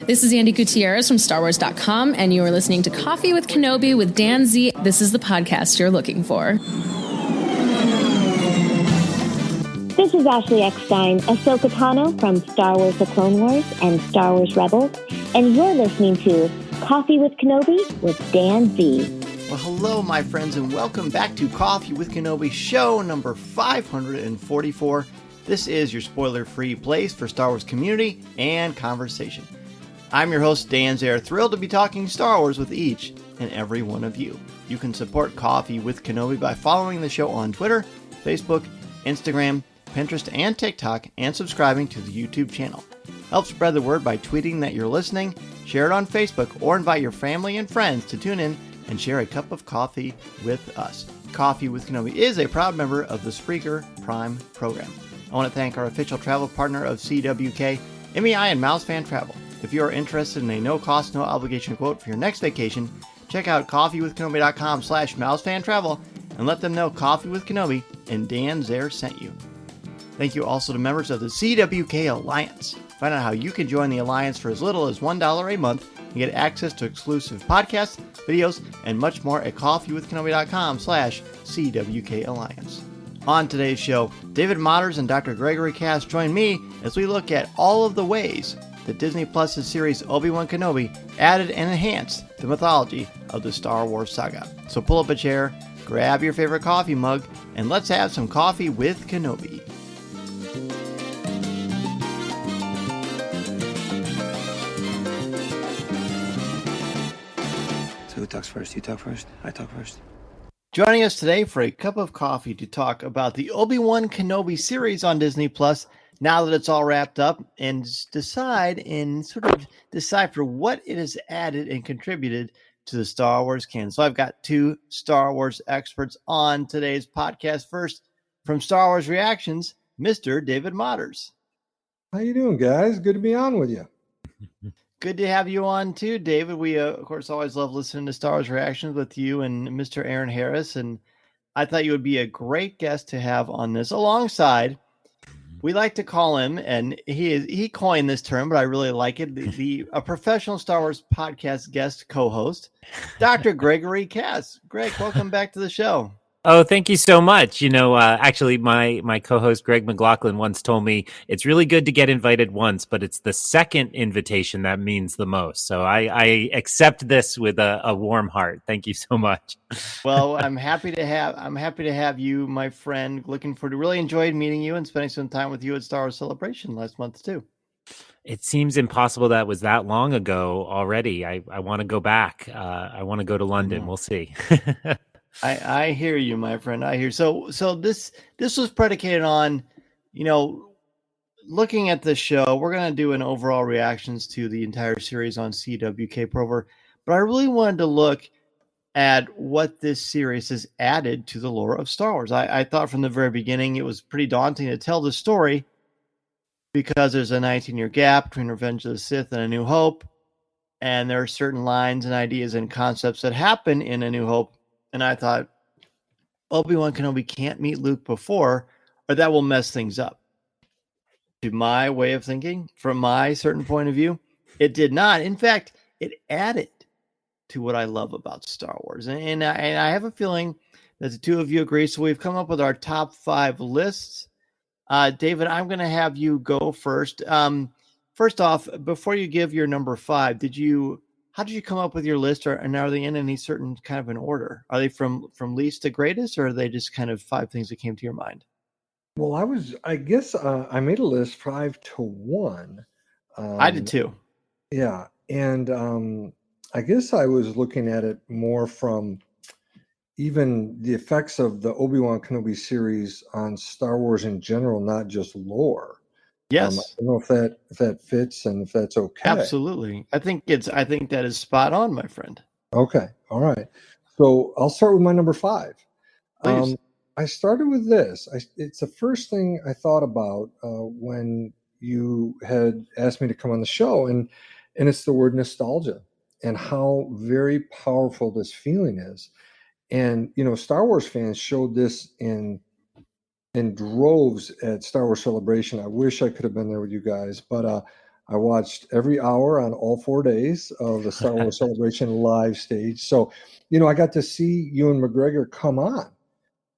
This is Andy Gutierrez from StarWars.com, and you are listening to Coffee with Kenobi with Dan Zehr. This is the podcast you're looking for. This is Ashley Eckstein, Ahsoka Tano from Star Wars The Clone Wars and Star Wars Rebels, and you're listening to Coffee with Kenobi with Dan Zehr. Well, hello, my friends, and welcome back to Coffee with Kenobi, show number 544. This is your spoiler-free place for Star Wars community and conversation. I'm your host, Dan Zehr, thrilled to be talking Star Wars with each and every one of you. You can support Coffee with Kenobi by following the show on Twitter, Facebook, Instagram, Pinterest, and TikTok, and subscribing to the YouTube channel. Help spread the word by tweeting that you're listening, share it on Facebook, or invite your family and friends to tune in and share a cup of coffee with us. Coffee with Kenobi is a proud member of the Spreaker Prime program. I want to thank our official travel partner of CWK, MEI and Mouse Fan Travel. If you are interested in a no-cost, no-obligation quote for your next vacation, check out coffeewithkenobi.com/mousefantravel and let them know Coffee with Kenobi and Dan Zehr sent you. Thank you also to members of the CWK Alliance. Find out how you can join the Alliance for as little as $1 a month and get access to exclusive podcasts, videos, and much more at coffeewithkenobi.com/CWK Alliance. On today's show, David Motters and Dr. Gregory Cass join me as we look at all of the ways that Disney Plus's series Obi-Wan Kenobi added and enhanced the mythology of the Star Wars saga. So pull up a chair, grab your favorite coffee mug, and let's have some coffee with Kenobi. So who talks first? You talk first? I talk first. Joining us today for a cup of coffee to talk about the Obi-Wan Kenobi series on Disney Plus, now that it's all wrapped up, and decide and sort of decipher what it has added and contributed to the Star Wars canon. So I've got two Star Wars experts on today's podcast. First, from Star Wars Reactions, Mr. David Motters. How you doing, guys? Good to be on with you. Good to have you on too, David. We, of course, always love listening to Star Wars Reactions with you and Mr. Aaron Harris, and I thought you would be a great guest to have on this alongside. We like to call him, and he coined this term, but I really like it, a professional Star Wars podcast guest co-host, Dr. Gregory Cass. Greg, welcome back to the show. Oh, thank you so much. You know, actually, my co-host Greg McLaughlin once told me it's really good to get invited once, but it's the second invitation that means the most. So I accept this with a warm heart. Thank you so much. Well, I'm happy to have you, my friend. Looking forward to really enjoyed meeting you and spending some time with you at Star Wars Celebration last month too. It seems impossible that was that long ago already. I want to go back. I want to go to London. We'll see. I hear you, my friend. I hear. So this was predicated on, looking at the show. We're going to do an overall reactions to the entire series on CWK Prover, but I really wanted to look at what this series has added to the lore of Star Wars. I thought from the very beginning it was pretty daunting to tell the story because there's a 19-year gap between Revenge of the Sith and A New Hope, and there are certain lines and ideas and concepts that happen in A New Hope. And I thought, Obi-Wan Kenobi can't meet Luke before, or that will mess things up. To my way of thinking, from my certain point of view, it did not. In fact, it added to what I love about Star Wars. And I have a feeling that the two of you agree. So we've come up with our top 5 lists. David, I'm going to have you go first. First off, before you give your number 5, how did you come up with your list, and are they in any certain kind of an order? Are they from least to greatest, or are they just kind of 5 things that came to your mind? Well, I guess I made a list 5 to 1. I did too. Yeah. And I guess I was looking at it more from even the effects of the Obi-Wan Kenobi series on Star Wars in general, not just lore. Yes. I don't know if that fits and if that's okay. Absolutely. I think that is spot on, my friend. Okay. All right. So I'll start with my number 5. Please. I started with this. It's the first thing I thought about when you had asked me to come on the show, and it's the word nostalgia and how very powerful this feeling is. And Star Wars fans showed this in droves at Star Wars Celebration. I wish I could have been there with you guys, but I watched every hour on all 4 days of the Star Wars Celebration live stage. So, I got to see Ewan McGregor come on,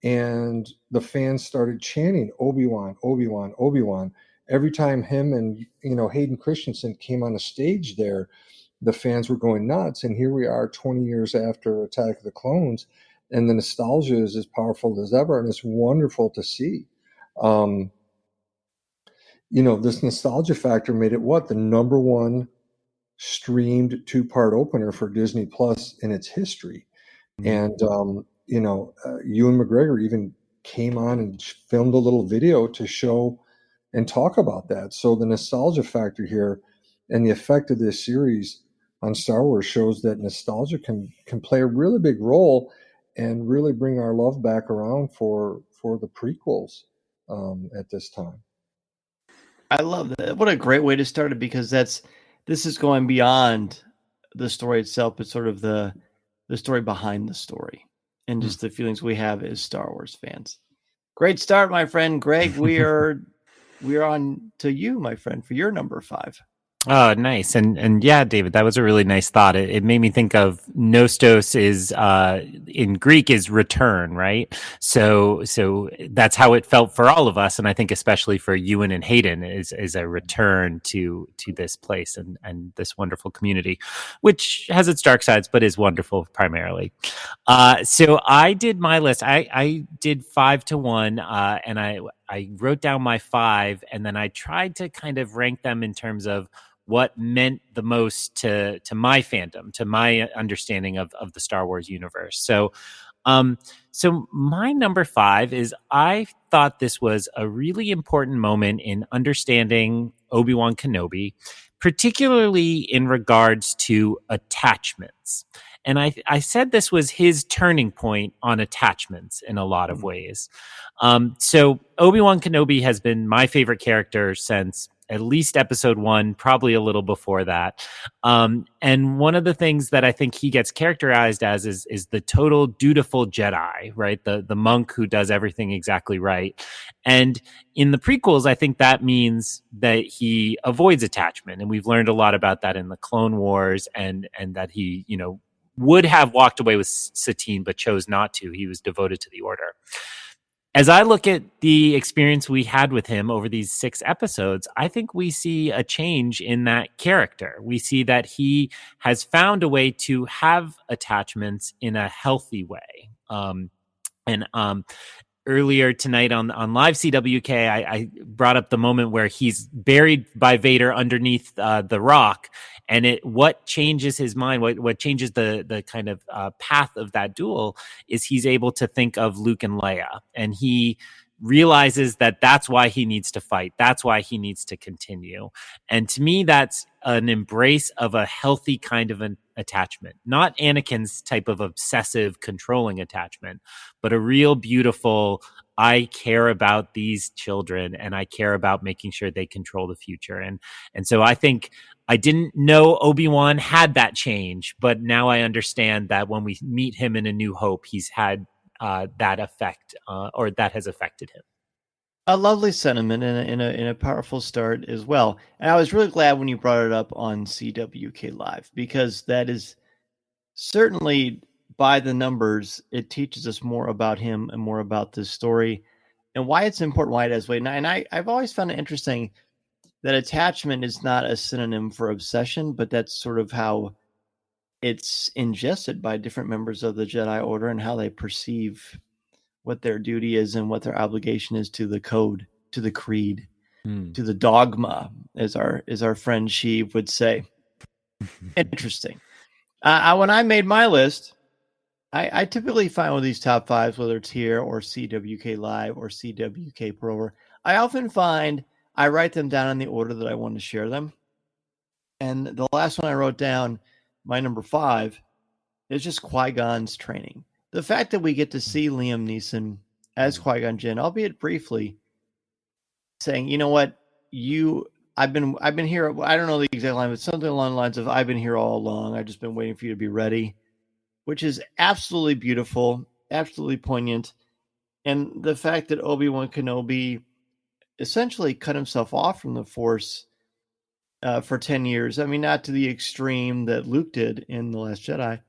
and the fans started chanting Obi-Wan, Obi-Wan, Obi-Wan. Every time him and, Hayden Christensen came on the stage there, the fans were going nuts. And here we are 20 years after Attack of the Clones, and the nostalgia is as powerful as ever, and it's wonderful to see. This nostalgia factor made it the number one streamed 2-part opener for Disney Plus in its history. And, Ewan McGregor even came on and filmed a little video to show and talk about that. So the nostalgia factor here and the effect of this series on Star Wars shows that nostalgia can play a really big role and really bring our love back around for the prequels at this time. I love that. What a great way to start it, because this is going beyond the story itself. It's sort of the story behind the story and just the feelings we have as Star Wars fans. Great start, my friend Greg. We are on to you, my friend, for your number 5. Oh, nice. And yeah, David, that was a really nice thought. It made me think of nostos is in Greek is return, right? So that's how it felt for all of us, and I think especially for Ewan and Hayden is a return to this place and this wonderful community, which has its dark sides but is wonderful primarily. So I did my list. I did 5 to 1, and I wrote down my 5, and then I tried to kind of rank them in terms of what meant the most to my fandom, to my understanding of the Star Wars universe. So my number 5 is, I thought this was a really important moment in understanding Obi-Wan Kenobi, particularly in regards to attachments. And I said this was his turning point on attachments in a lot of ways. So Obi-Wan Kenobi has been my favorite character since at least episode 1, probably a little before that. And one of the things that I think he gets characterized as is the total dutiful Jedi, right? The monk who does everything exactly right. And in the prequels, I think that means that he avoids attachment. And we've learned a lot about that in the Clone Wars, and that he, would have walked away with Satine, but chose not to. He was devoted to the Order. As I look at the experience we had with him over these 6 episodes, I think we see a change in that character. We see that he has found a way to have attachments in a healthy way. Earlier tonight on live CWK, I brought up the moment where he's buried by Vader underneath the rock, and what changes his mind, what changes the kind of path of that duel, is he's able to think of Luke and Leia, and he realizes that that's why he needs to fight. That's why he needs to continue. And to me, that's an embrace of a healthy kind of an attachment, not Anakin's type of obsessive controlling attachment, but a real beautiful, I care about these children and I care about making sure they control the future. And so I think I didn't know Obi-Wan had that change, but now I understand that when we meet him in A New Hope, he's had that effect, or that has affected him. A lovely sentiment and a powerful start as well. And I was really glad when you brought it up on CWK Live, because that is certainly, by the numbers, it teaches us more about him and more about this story and why it's important, why it has weight. And I've always found it interesting that attachment is not a synonym for obsession, but that's sort of how it's ingested by different members of the Jedi Order and how they perceive what their duty is and what their obligation is to the code, to the creed, to the dogma, as our friend Sheev would say. Interesting. When I made my list, I typically find with these top 5s, whether it's here or CWK Live or CWK Prover, I often find I write them down in the order that I want to share them. And the last one I wrote down, my number 5, is just Qui-Gon's training. The fact that we get to see Liam Neeson as Qui-Gon Jinn, albeit briefly, saying, you know what, I've been here. I don't know the exact line, but something along the lines of, I've been here all along. I've just been waiting for you to be ready, which is absolutely beautiful, absolutely poignant. And the fact that Obi-Wan Kenobi essentially cut himself off from the Force for 10 years. I mean, not to the extreme that Luke did in The Last Jedi,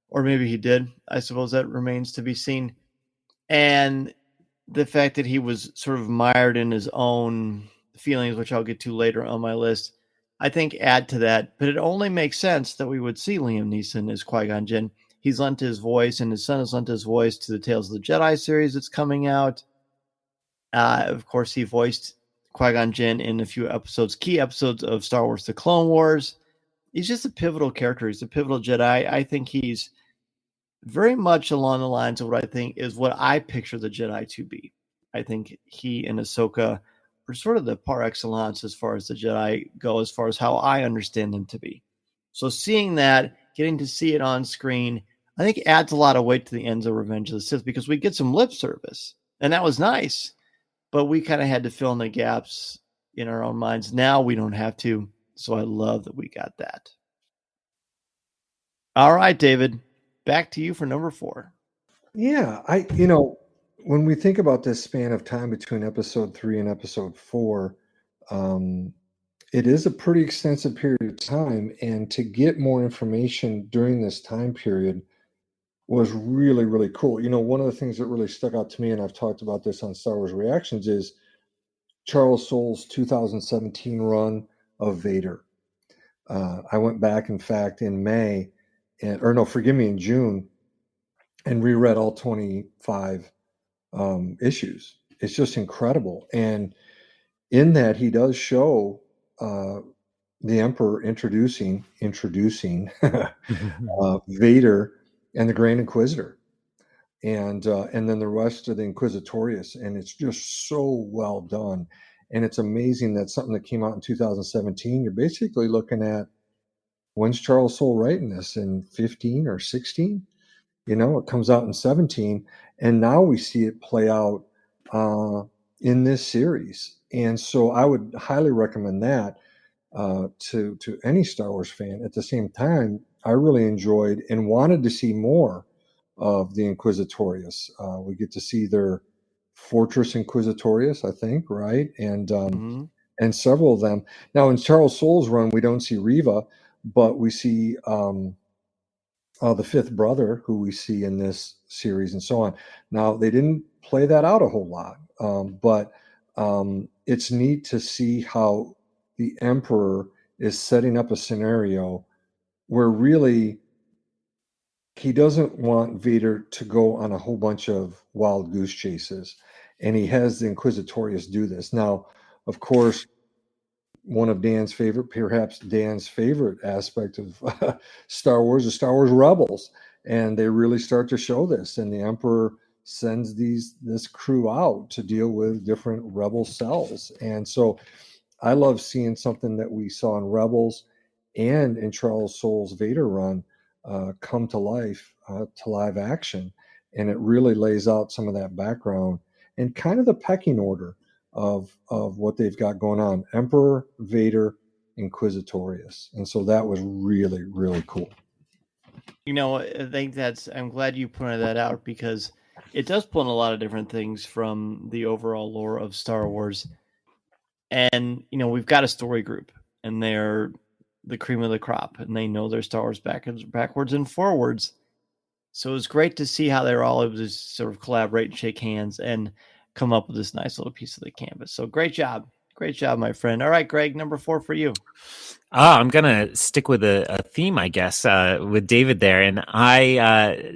or maybe he did. I suppose that remains to be seen. And the fact that he was sort of mired in his own feelings, which I'll get to later on my list, I think add to that. But it only makes sense that we would see Liam Neeson as Qui-Gon Jinn. He's lent his voice, and his son has lent his voice to the Tales of the Jedi series that's coming out. Of course, he voiced Qui-Gon Jinn in a few episodes, key episodes of Star Wars The Clone Wars. He's just a pivotal character. He's a pivotal Jedi. I think he's very much along the lines of what I think is what I picture the Jedi to be. I think he and Ahsoka are sort of the par excellence as far as the Jedi go, as far as how I understand them to be. So seeing that, getting to see it on screen, I think adds a lot of weight to the ends of Revenge of the Sith, because we get some lip service, and that was nice, but we kind of had to fill in the gaps in our own minds. Now we don't have to, so I love that we got that. All right, David, back to you for number 4. Yeah, when we think about this span of time between episode 3 and episode 4, it is a pretty extensive period of time, and to get more information during this time period was really, really cool. One of the things that really stuck out to me, and I've talked about this on Star Wars Reactions, is Charles Soule's 2017 run of Vader. I went back, in fact, in in June, and reread all 25 issues. It's just incredible. And in that, he does show the Emperor introducing Vader and the Grand Inquisitor, and then the rest of the Inquisitorius, and it's just so well done. And it's amazing that something that came out in 2017, you're basically looking at, when's Charles Soule writing this, in 15 or 16? It comes out in 17, and now we see it play out in this series. And so I would highly recommend that to any Star Wars fan. At the same time, I really enjoyed and wanted to see more of the Inquisitorius. We get to see their Fortress Inquisitorius, I think, right? And and several of them. Now, in Charles Soule's run, we don't see Reva, but we see the fifth brother, who we see in this series, and so on. Now, they didn't play that out a whole lot, but it's neat to see how the Emperor is setting up a scenario where really he doesn't want Vader to go on a whole bunch of wild goose chases, and he has the Inquisitorius do this. Now, of course, one of perhaps Dan's favorite aspect of Star Wars is Star Wars Rebels, and they really start to show this. And the Emperor sends this crew out to deal with different Rebel cells, and so I love seeing something that we saw in Rebels and in Charles Soule's Vader run come to life, to live action, and it really lays out some of that background and kind of the pecking order of what they've got going on: Emperor, Vader, Inquisitorius. And so that was really, really cool. I think I'm glad you pointed that out, because it does pull in a lot of different things from the overall lore of Star Wars. And, we've got a story group, and they're the cream of the crop, and they know their Star Wars backwards and forwards. So it was great to see how they're all able to sort of collaborate and shake hands and come up with this nice little piece of the canvas. So great job. Great job, my friend. All right, Greg, number 4 for you. I'm going to stick with a theme, I guess, with David there. And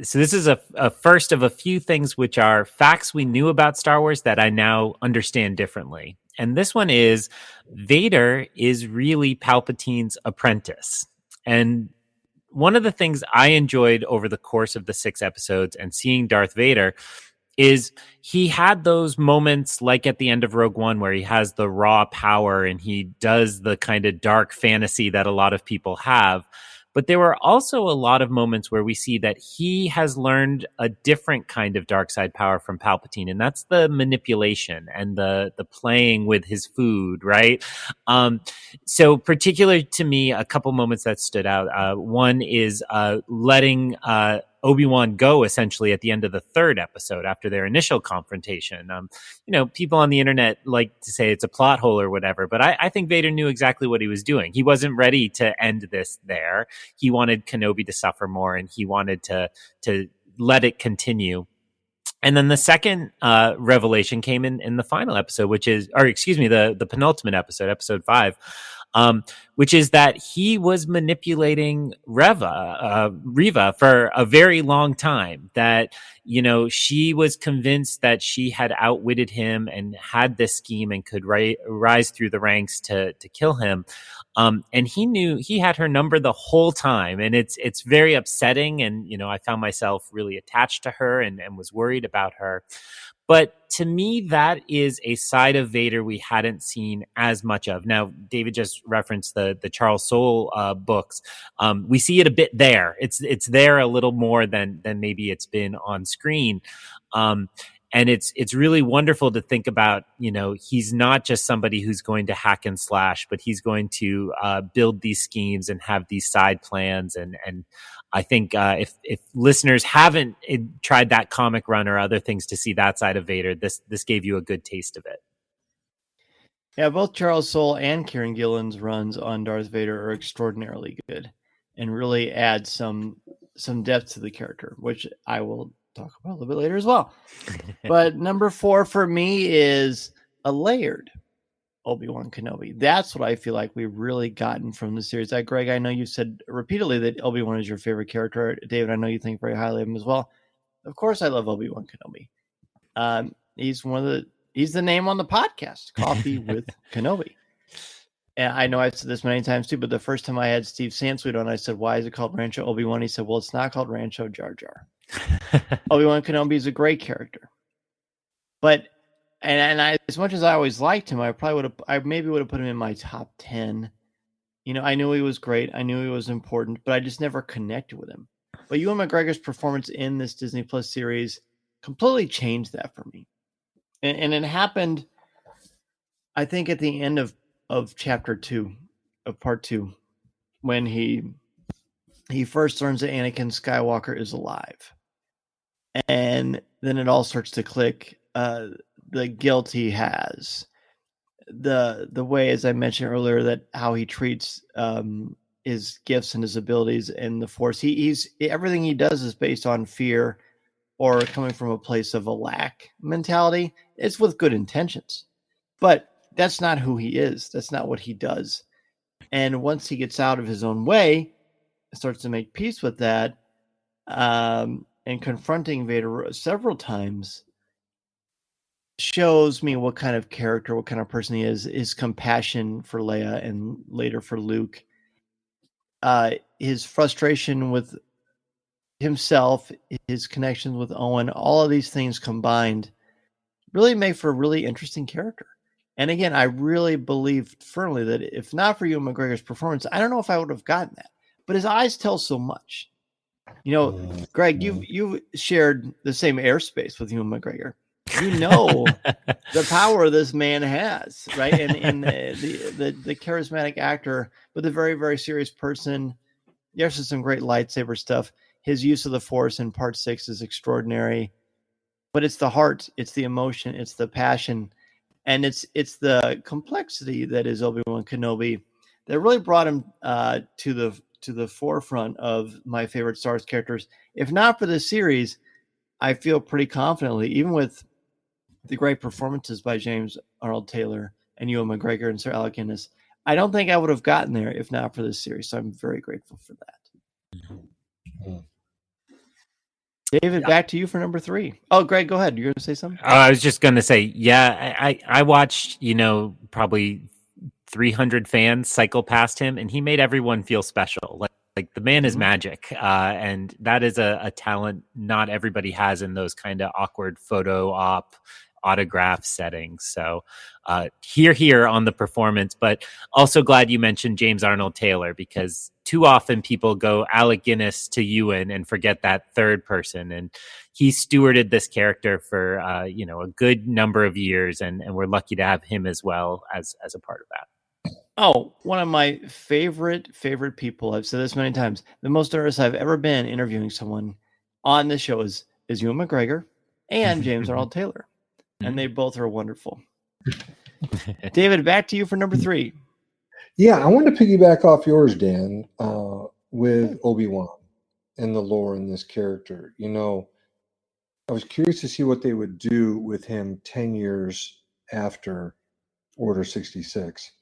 so this is a first of a few things which are facts we knew about Star Wars that I now understand differently. And this one is Vader is really Palpatine's apprentice. And one of the things I enjoyed over the course of the 6 episodes and seeing Darth Vader is he had those moments like at the end of Rogue One where he has the raw power and he does the kind of dark fantasy that a lot of people have. But there were also a lot of moments where we see that he has learned a different kind of dark side power from Palpatine, and that's the manipulation and the playing with his food, right? So particular to me, a couple moments that stood out. One is letting Obi-Wan go essentially at the end of the third episode after their initial confrontation. People on the internet like to say it's a plot hole or whatever, but I think Vader knew exactly what he was doing. He wasn't ready to end this there. He wanted Kenobi to suffer more, and he wanted to let it continue. And then the second revelation came in the final episode, the penultimate episode, episode 5, which is that he was manipulating Reva for a very long time. That, she was convinced that she had outwitted him and had this scheme and could rise through the ranks to kill him. And he knew he had her number the whole time. And it's very upsetting. And, I found myself really attached to her and was worried about her. But to me, that is a side of Vader we hadn't seen as much of. Now, David just referenced the Charles Soule books. We see it a bit there. It's there a little more than maybe it's been on screen. And it's really wonderful to think about, he's not just somebody who's going to hack and slash, but he's going to build these schemes and have these side plans. And I think if listeners haven't tried that comic run or other things to see that side of Vader, this gave you a good taste of it. Yeah, both Charles Soule and Kieran Gillen's runs on Darth Vader are extraordinarily good and really add some depth to the character, which I will talk about a little bit later as well. But number 4 for me is a layered Obi-Wan Kenobi. That's what I feel like we've really gotten from the series. Greg, I know you said repeatedly that Obi-Wan is your favorite character. David, I know you think very highly of him as well. Of course, I love Obi-Wan Kenobi. He's the name on the podcast, Coffee with Kenobi. And I know I've said this many times too, but the first time I had Steve Sansweet on, I said, "Why is it called Rancho Obi-Wan?" He said, "Well, it's not called Rancho Jar Jar." Obi-Wan Kenobi is a great character, but I, as much as I always liked him, I maybe would have put him in my top 10. I knew he was great, I knew he was important, but I just never connected with him. But Ewan McGregor's performance in this Disney Plus series completely changed that for me, and it happened, I think, at the end of chapter 2 of part 2, when he first learns that Anakin Skywalker is alive. And then it all starts to click. The guilt he has, the way, as I mentioned earlier, that how he treats his gifts and his abilities and the Force. He's everything he does is based on fear or coming from a place of a lack mentality. It's with good intentions, but that's not who he is. That's not what he does. And once he gets out of his own way, starts to make peace with that, and confronting Vader several times, shows me what kind of character, what kind of person he is. His compassion for Leia and later for Luke, his frustration with himself, his connections with Owen, all of these things combined really make for a really interesting character. And again, I really believe firmly that if not for Ewan McGregor's performance, I don't know if I would have gotten that. But his eyes tell so much. Greg, you shared the same airspace with Ewan McGregor. The power this man has, right? And the charismatic actor, but a very, very serious person. There's some great lightsaber stuff. His use of the Force in part 6 is extraordinary. But it's the heart, it's the emotion, it's the passion, and it's the complexity that is Obi-Wan Kenobi that really brought him to the forefront of my favorite Star Wars characters. If not for the series, I feel pretty confidently, even with the great performances by James Arnold Taylor and Ewan McGregor and Sir Alec Guinness, I don't think I would have gotten there if not for this series. So I'm very grateful for that. Mm-hmm. David, back to you for number 3. Oh, Greg, go ahead. You're going to say something? I was just going to say, I watched, probably 300 fans cycle past him, and he made everyone feel special. Like the man is magic, and that is a talent not everybody has in those kind of awkward photo op autograph settings. So here on the performance, but also glad you mentioned James Arnold Taylor, because too often people go Alec Guinness to Ewan and forget that third person. And he stewarded this character for, a good number of years. And we're lucky to have him as well as a part of that. Oh, one of my favorite people. I've said this many times. The most nervous I've ever been interviewing someone on the show is Ewan McGregor and James Arnold Taylor, and they both are wonderful. David, back to you for number 3. Yeah, I wanted to piggyback off yours, Dan, with Obi-Wan and the lore in this character. You know, I was curious to see what they would do with him 10 years after Order 66.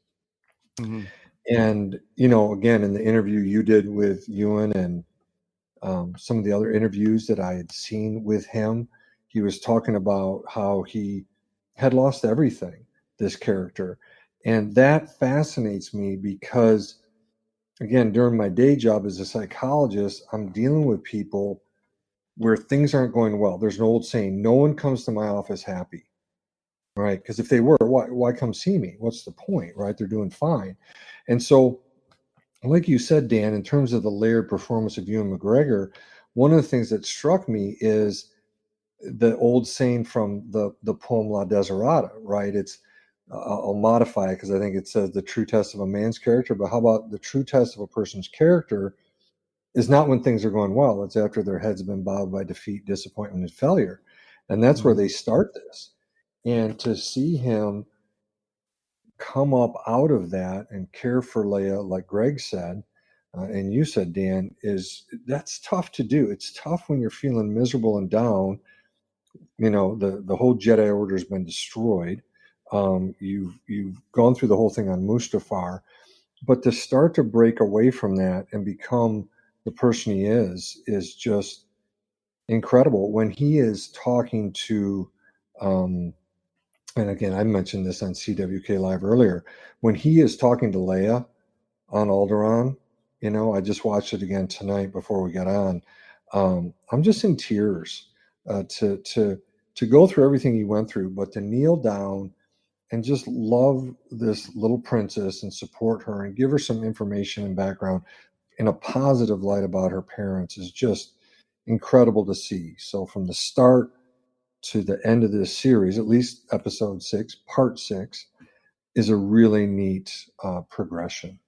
Mm-hmm. And, you know, again, in the interview you did with Ewan and some of the other interviews that I had seen with him, he was talking about how he had lost everything, this character. And that fascinates me because, again, during my day job as a psychologist, I'm dealing with people where things aren't going well. There's an old saying, no one comes to my office happy, right? Because if they were, why come see me? What's the point, right? They're doing fine. And so, like you said, Dan, in terms of the layered performance of Ewan McGregor, one of the things that struck me is the old saying from the poem La Desiderata, right? It's I'll modify it because I think it says the true test of a man's character, but how about the true test of a person's character is not when things are going well. It's after their heads have been bowed by defeat, disappointment, and failure. And that's where they start this. And to see him come up out of that and care for Leia, like Greg said, and you said, Dan, that's tough to do. It's tough when you're feeling miserable and down. You know, the whole Jedi Order has been destroyed. You've gone through the whole thing on Mustafar, but to start to break away from that and become the person he is just incredible. When he is talking to, and again, I mentioned this on CWK Live earlier, when he is talking to Leia on Alderaan, you know, I just watched it again tonight before we got on. I'm just in tears to go through everything he went through, but to kneel down and just love this little princess and support her and give her some information and background in a positive light about her parents is just incredible to see. So from the start to the end of this series, at least episode 6, part 6, is a really neat progression.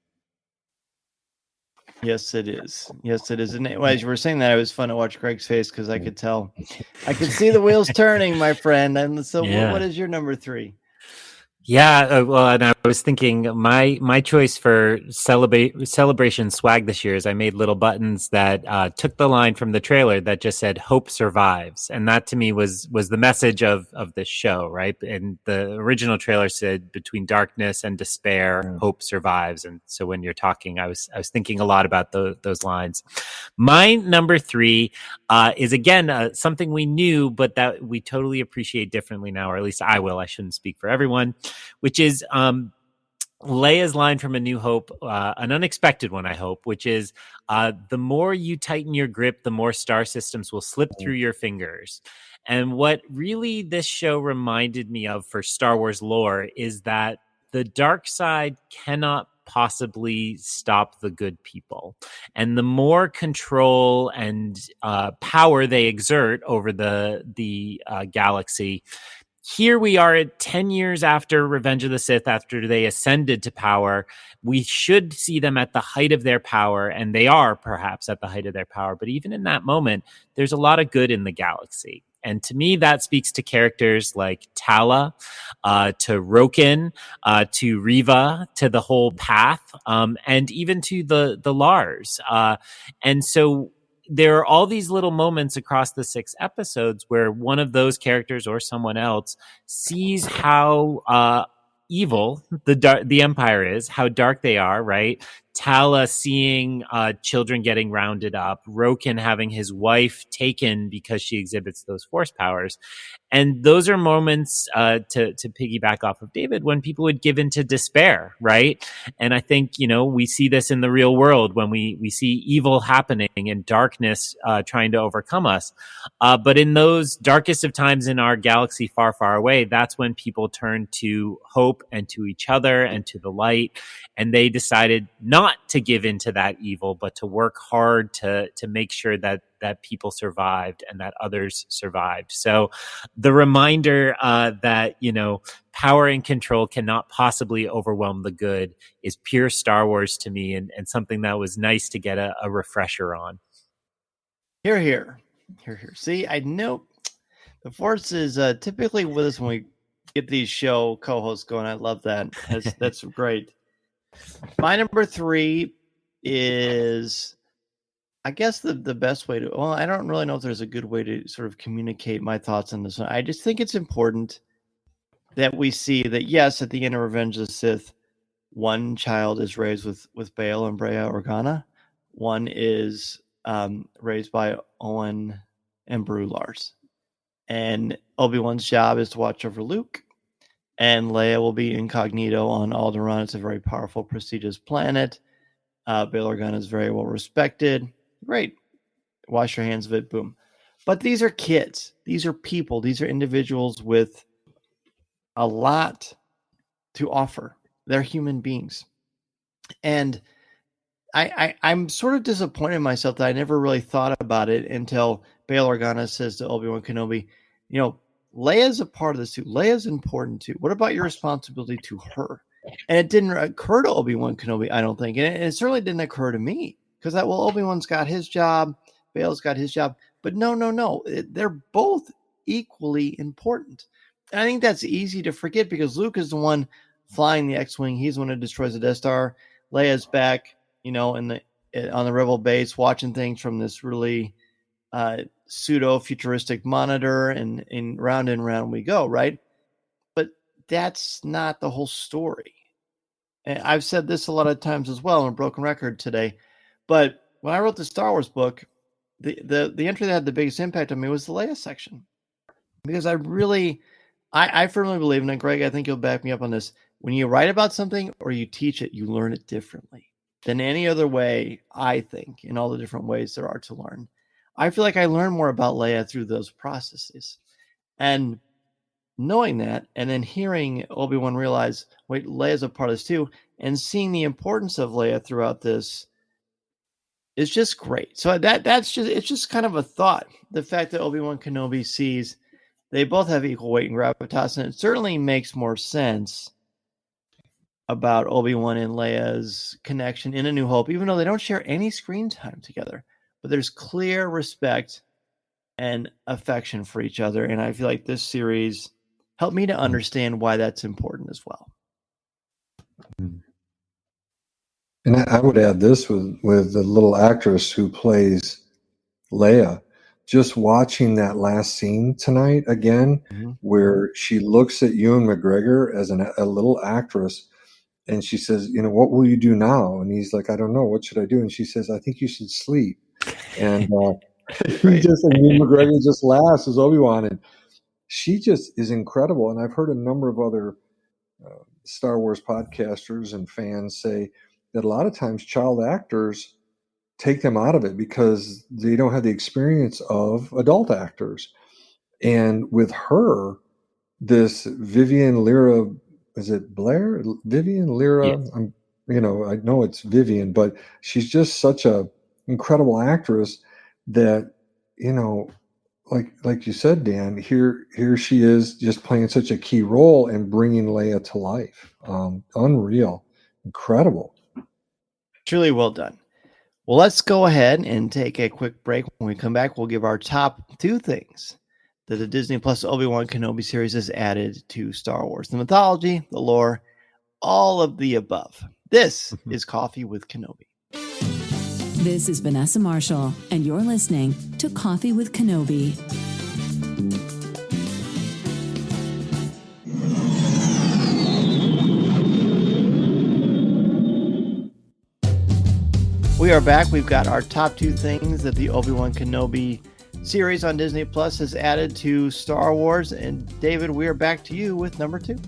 Yes, it is. Yes, it is. And as you were saying that, it was fun to watch Greg's face because I could tell, I could see the wheels turning, my friend. And so, what is your number 3? Yeah, well, and I was thinking my choice for celebration swag this year is I made little buttons that took the line from the trailer that just said "Hope survives," and that to me was the message of this show, right? And the original trailer said, "Between darkness and despair, hope survives." And so when you're talking, I was thinking a lot about those lines. My number 3 is again something we knew, but that we totally appreciate differently now, or at least I will. I shouldn't speak for everyone. Which is Leia's line from A New Hope, an unexpected one, I hope, which is the more you tighten your grip, the more star systems will slip through your fingers. And what really this show reminded me of for Star Wars lore is that the dark side cannot possibly stop the good people. And the more control and power they exert over the galaxy, here we are at 10 years after Revenge of the Sith, after they ascended to power. We should see them at the height of their power, and they are perhaps at the height of their power. But even in that moment, there's a lot of good in the galaxy. And to me, that speaks to characters like Tala, to Roken, to Riva, to the whole path, and even to the Lars. And so there are all these little moments across the 6 episodes where one of those characters or someone else sees how evil the Empire is, how dark they are, right? Tala seeing children getting rounded up, Roken having his wife taken because she exhibits those force powers. And those are moments, to piggyback off of David, when people would give into despair, right? And I think, we see this in the real world when we see evil happening and darkness trying to overcome us. But in those darkest of times in our galaxy far, far away, that's when people turn to hope and to each other and to the light. And they decided not to give into that evil, but to work hard to make sure that people survived and that others survived. So the reminder that, power and control cannot possibly overwhelm the good is pure Star Wars to me, and something that was nice to get a refresher on. Hear, hear. Here. See, I know the Force is typically with us when we get these show co-hosts going. I love that. That's great. My number 3 is, I guess, the best way to. Well, I don't really know if there's a good way to sort of communicate my thoughts on this one. I just think it's important that we see that, yes, at the end of Revenge of the Sith, one child is raised with Bail and Brea Organa. One is raised by Owen and Beru Lars. And Obi-Wan's job is to watch over Luke. And Leia will be incognito on Alderaan. It's a very powerful, prestigious planet. Bail Organa is very well respected. Great. Wash your hands of it. Boom. But these are kids. These are people. These are individuals with a lot to offer. They're human beings. And I'm sort of disappointed in myself that I never really thought about it until Bail Organa says to Obi-Wan Kenobi, Leia's a part of this too. Leia's important too. What about your responsibility to her? And it didn't occur to Obi-Wan Kenobi, I don't think. And it certainly didn't occur to me. Because Obi-Wan's got his job, Bail's got his job. But no. They're both equally important. And I think that's easy to forget because Luke is the one flying the X-Wing. He's the one who destroys the Death Star. Leia's back, on the Rebel base, watching things from this really pseudo-futuristic monitor, and round we go, right? But that's not the whole story. And I've said this a lot of times as well on a broken record today. But when I wrote the Star Wars book, the entry that had the biggest impact on me was the Leia section. Because I firmly believe, and Greg, I think you'll back me up on this, when you write about something or you teach it, you learn it differently than any other way, I think, in all the different ways there are to learn. I feel like I learned more about Leia through those processes. And knowing that, and then hearing Obi-Wan realize, wait, Leia's a part of this too, and seeing the importance of Leia throughout this is just great. So it's just kind of a thought. The fact that Obi-Wan Kenobi sees they both have equal weight and gravitas, and it certainly makes more sense about Obi-Wan and Leia's connection in A New Hope, even though they don't share any screen time together. But there's clear respect and affection for each other, and I feel like this series helped me to understand why that's important as well. And I would add this with the little actress who plays Leia. Just watching that last scene tonight again, where she looks at Ewan McGregor as a little actress, and she says, what will you do now? And he's like, I don't know. What should I do? And she says, I think you should sleep. And Ewan McGregor just laughs as Obi-Wan, and she just is incredible. And I've heard a number of other Star Wars podcasters and fans say that a lot of times child actors take them out of it because they don't have the experience of adult actors. And with her, this Vivian Lyra, is it Blair? Vivian Lyra? Yes. I know it's Vivian, but she's just such a incredible actress that, like you said, Dan, here she is just playing such a key role and bringing Leia to life. Unreal. Incredible. Truly well done. Well, let's go ahead and take a quick break. When we come back, we'll give our top 2 things that the Disney Plus Obi-Wan Kenobi series has added to Star Wars. The mythology, the lore, all of the above. This is Coffee with Kenobi. This is Vanessa Marshall, and you're listening to Coffee with Kenobi. We are back. We've got our top 2 things that the Obi-Wan Kenobi series on Disney Plus has added to Star Wars. And David, we are back to you with number 2.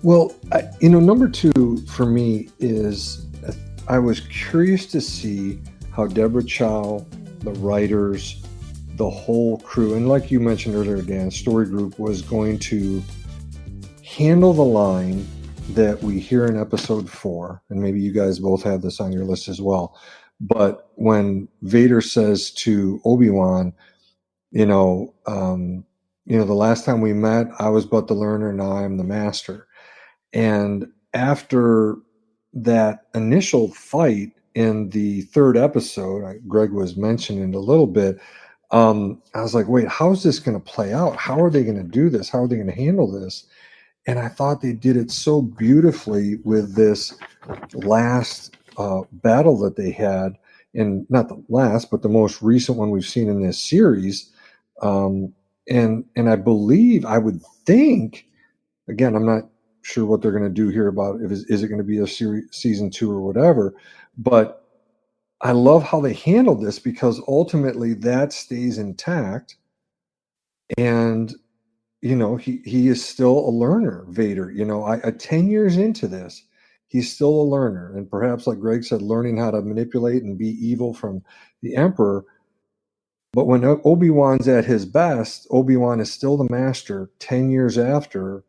Well, number 2 for me is I was curious to see how Deborah Chow, the writers, the whole crew, and like you mentioned earlier, Dan, Story Group was going to handle the line that we hear in episode 4, and maybe you guys both have this on your list as well. But when Vader says to Obi-Wan, the last time we met, I was but the learner, now I am the master. And after that initial fight in the 3rd episode, Greg was mentioning a little bit, I was like, wait, how's this going to play out? How are they going to do this? How are they going to handle this? And I thought they did it so beautifully with this last battle that they had, and not the last, but the most recent one we've seen in this series. And I believe, I would think, again, I'm not sure what they're going to do here about is it going to be a season 2 or whatever, but I love how they handled this, because ultimately that stays intact. And he is still a learner, Vader. 10 years into this, he's still a learner, and perhaps, like Greg said, learning how to manipulate and be evil from the Emperor. But when Obi-Wan's at his best, Obi-Wan is still the master 10 years after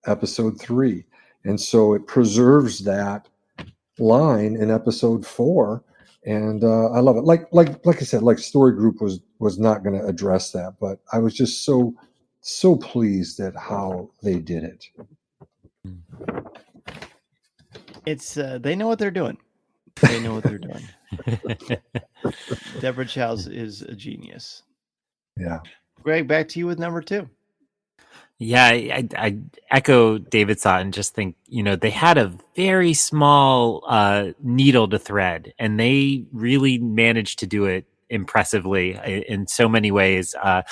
episode 3. And so it preserves that line in episode 4. And I love it. Like I said, like Story Group was not going to address that, but I was just so pleased at how they did it. It's they know what they're doing. They know what they're doing. Deborah Chow's is a genius. Yeah. Greg, back to you with number 2. Yeah, I echo David's thought and just think, they had a very small needle to thread, and they really managed to do it impressively in so many ways. I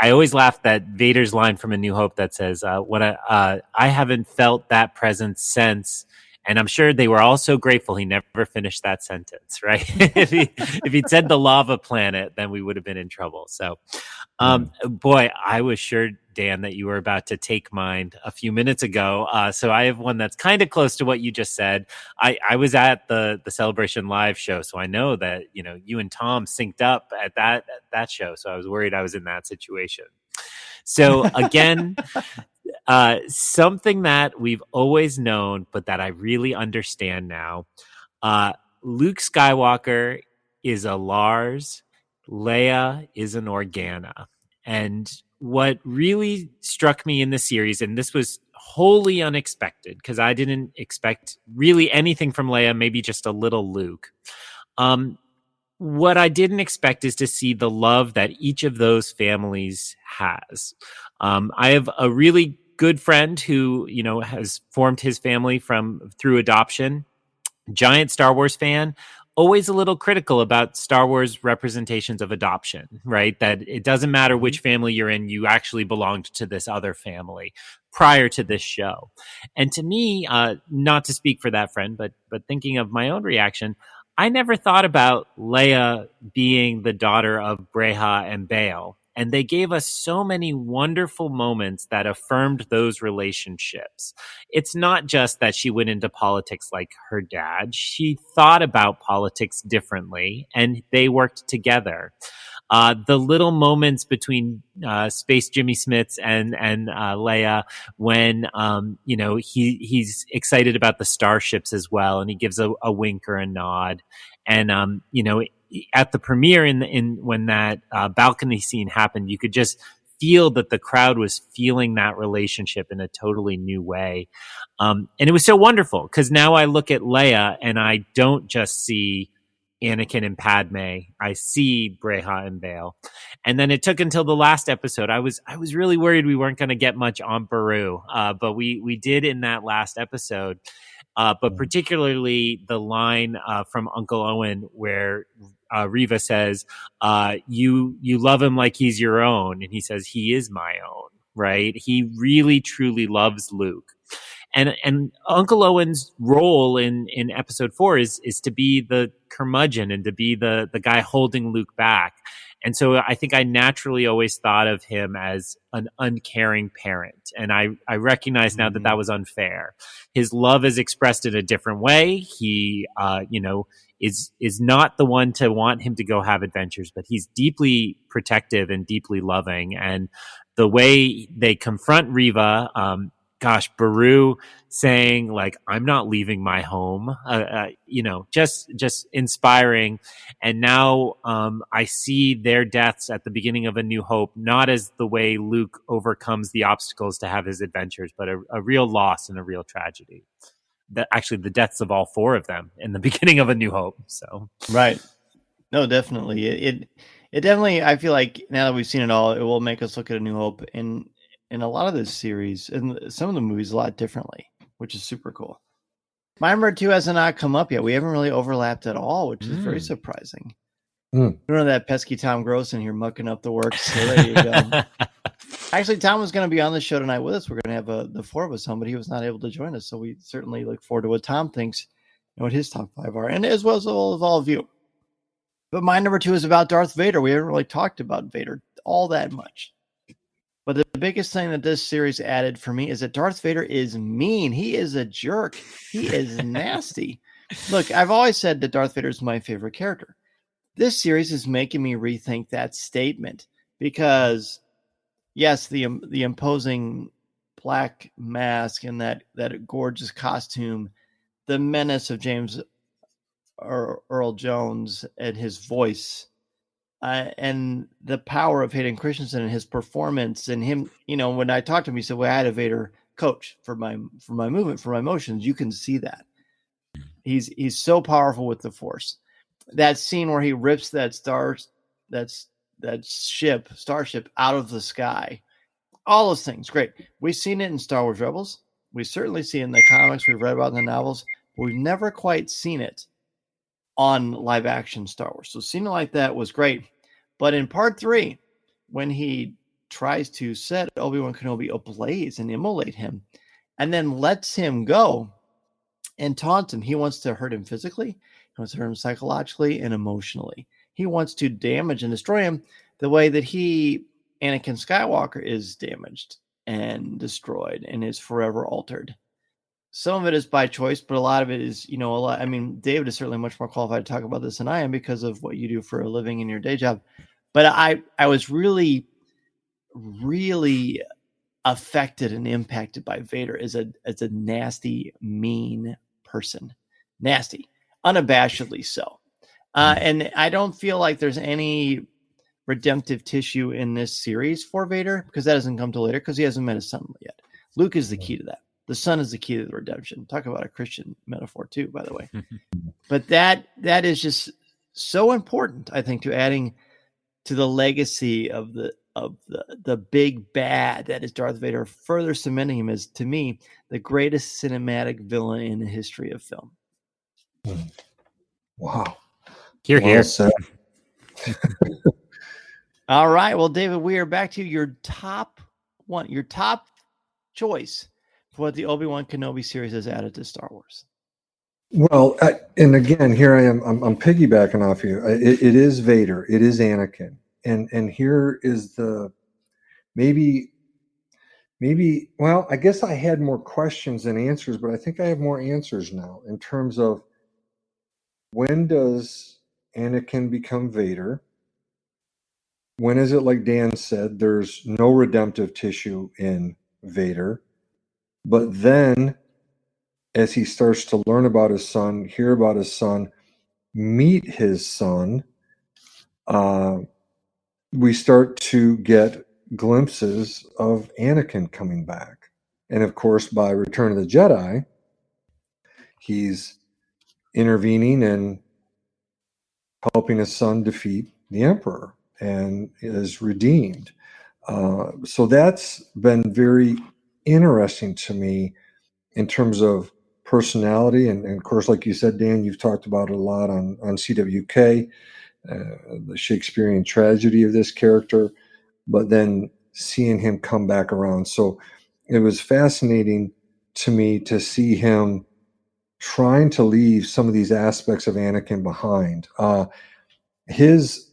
always laugh that Vader's line from A New Hope that says, I haven't felt that presence since. And I'm sure they were all so grateful he never finished that sentence, right? if he'd said the lava planet, then we would have been in trouble. So, boy, I was sure, Dan, that you were about to take mine a few minutes ago. So I have one that's kind of close to what you just said. I was at the Celebration Live show, so I know that you and Tom synced up at that show. So I was worried I was in that situation. So again. Something that we've always known, but that I really understand now. Luke Skywalker is a Lars, Leia is an Organa. And what really struck me in the series, and this was wholly unexpected, because I didn't expect really anything from Leia, maybe just a little Luke. What I didn't expect is to see the love that each of those families has. I have a really good friend who, has formed his family through adoption. Giant Star Wars fan, always a little critical about Star Wars representations of adoption, right? That it doesn't matter which family you're in, you actually belonged to this other family prior to this show. And to me, not to speak for that friend, but thinking of my own reaction, I never thought about Leia being the daughter of Breha and Bail. And they gave us so many wonderful moments that affirmed those relationships. It's not just that she went into politics like her dad. She thought about politics differently, and they worked together. The little moments between Space Jimmy Smits and Leia, when he's excited about the starships as well, and he gives a wink or a nod, and at the premiere when that balcony scene happened, you could just feel that the crowd was feeling that relationship in a totally new way. And it was so wonderful, because now I look at Leia and I don't just see Anakin and Padme, I see Breha and Bail. And then it took until the last episode. I was really worried we weren't going to get much on Beru, but we did in that last episode. But particularly the line from Uncle Owen where Reva says, you love him like he's your own. And he says, he is my own, right? He really, truly loves Luke. And Uncle Owen's role in episode 4 is to be the curmudgeon and to be the guy holding Luke back. And so I think I naturally always thought of him as an uncaring parent. And I recognize now that was unfair. His love is expressed in a different way. He, is not the one to want him to go have adventures, but he's deeply protective and deeply loving. And the way they confront Reva, Beru saying like, I'm not leaving my home, just inspiring. And now I see their deaths at the beginning of A New Hope, not as the way Luke overcomes the obstacles to have his adventures, but a real loss and a real tragedy. Actually, the deaths of all 4 of them in the beginning of A New Hope. So right. No, definitely. It definitely, I feel like now that we've seen it all, it will make us look at A New Hope in a lot of this series and some of the movies a lot differently, which is super cool. My number 2 has not come up yet. We haven't really overlapped at all, which is very surprising. You know that pesky Tom Gross in here mucking up the works. So there you go. Actually, Tom was going to be on the show tonight with us. We're going to have the 4 of us home, but he was not able to join us. So we certainly look forward to what Tom thinks and what his top 5 are, and as well as all of you. But my number 2 is about Darth Vader. We haven't really talked about Vader all that much. But the biggest thing that this series added for me is that Darth Vader is mean. He is a jerk. He is nasty. Look, I've always said that Darth Vader is my favorite character. This series is making me rethink that statement because, yes, the imposing black mask and that gorgeous costume, the menace of James Earl Jones and his voice, and the power of Hayden Christensen and his performance, and him, when I talked to him, he said, well, I had a Vader coach for my movement, for my motions. You can see that he's so powerful with the Force. That scene where he rips that starship out of the sky, all those things, great. We've seen it in Star Wars Rebels. We certainly see it in the comics. We've read about it in the novels, but we've never quite seen it on live action Star Wars. So seeing it like that was great. But in part 3, when he tries to set Obi-Wan Kenobi ablaze and immolate him, and then lets him go and taunts him, he wants to hurt him physically, he wants to hurt him psychologically and emotionally. He wants to damage and destroy him the way that Anakin Skywalker, is damaged and destroyed and is forever altered. Some of it is by choice, but a lot of it is, a lot. I mean, David is certainly much more qualified to talk about this than I am because of what you do for a living in your day job. But I was really, really affected and impacted by Vader as a nasty, mean person. Nasty, unabashedly so. And I don't feel like there's any redemptive tissue in this series for Vader because that doesn't come till later because he hasn't met his son yet. Luke is the key to that. The son is the key to the redemption. Talk about a Christian metaphor too, by the way. But that is just so important, I think, to adding to the legacy of the big bad that is Darth Vader, further cementing him as, to me, the greatest cinematic villain in the history of film. Wow. Hear, hear. All right. Well, David, we are back to your top choice for what the Obi-Wan Kenobi series has added to Star Wars. Well, and again, here I am. I'm piggybacking off you. It is Vader. It is Anakin. And here is the maybe. Well, I guess I had more questions than answers, but I think I have more answers now in terms of when does Anakin become Vader? When is it, like Dan said, there's no redemptive tissue in Vader? But then, as he starts to learn about his son, hear about his son, meet his son, we start to get glimpses of Anakin coming back. And of course, by Return of the Jedi, he's intervening and helping his son defeat the Emperor and is redeemed. So that's been very interesting to me in terms of personality. And of course, like you said, Dan, you've talked about it a lot on CWK, the Shakespearean tragedy of this character, but then seeing him come back around. So it was fascinating to me to see him trying to leave some of these aspects of Anakin behind. His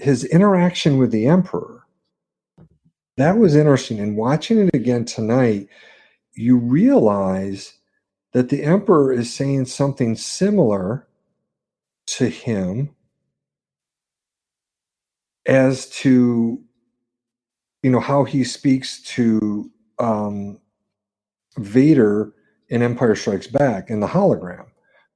interaction with the Emperor, that was interesting. And watching it again tonight, you realize that the Emperor is saying something similar to him as to, how he speaks to Vader in Empire Strikes Back in the hologram,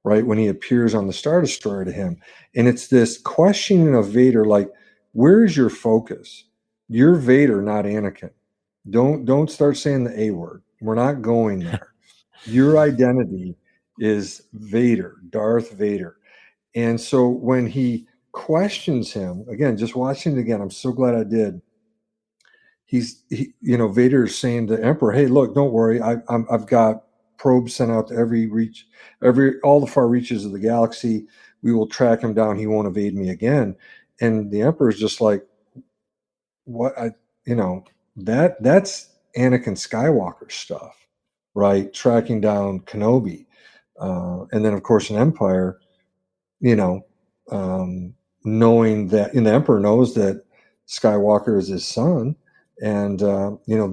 right? When he appears on the Star Destroyer to him. And it's this questioning of Vader, like, where's your focus? You're Vader, not Anakin. Don't start saying the A word. We're not going there. Your identity is Vader, Darth Vader. And so when he questions him again. Just watching it again, I'm so glad I did. Vader is saying to Emperor, "Hey, look, don't worry. I've got probes sent out to all the far reaches of the galaxy. We will track him down. He won't evade me again." And the Emperor is just like, "What? That's Anakin Skywalker stuff, right? Tracking down Kenobi, and then of course in Empire, knowing that, and the Emperor knows that Skywalker is his son." And,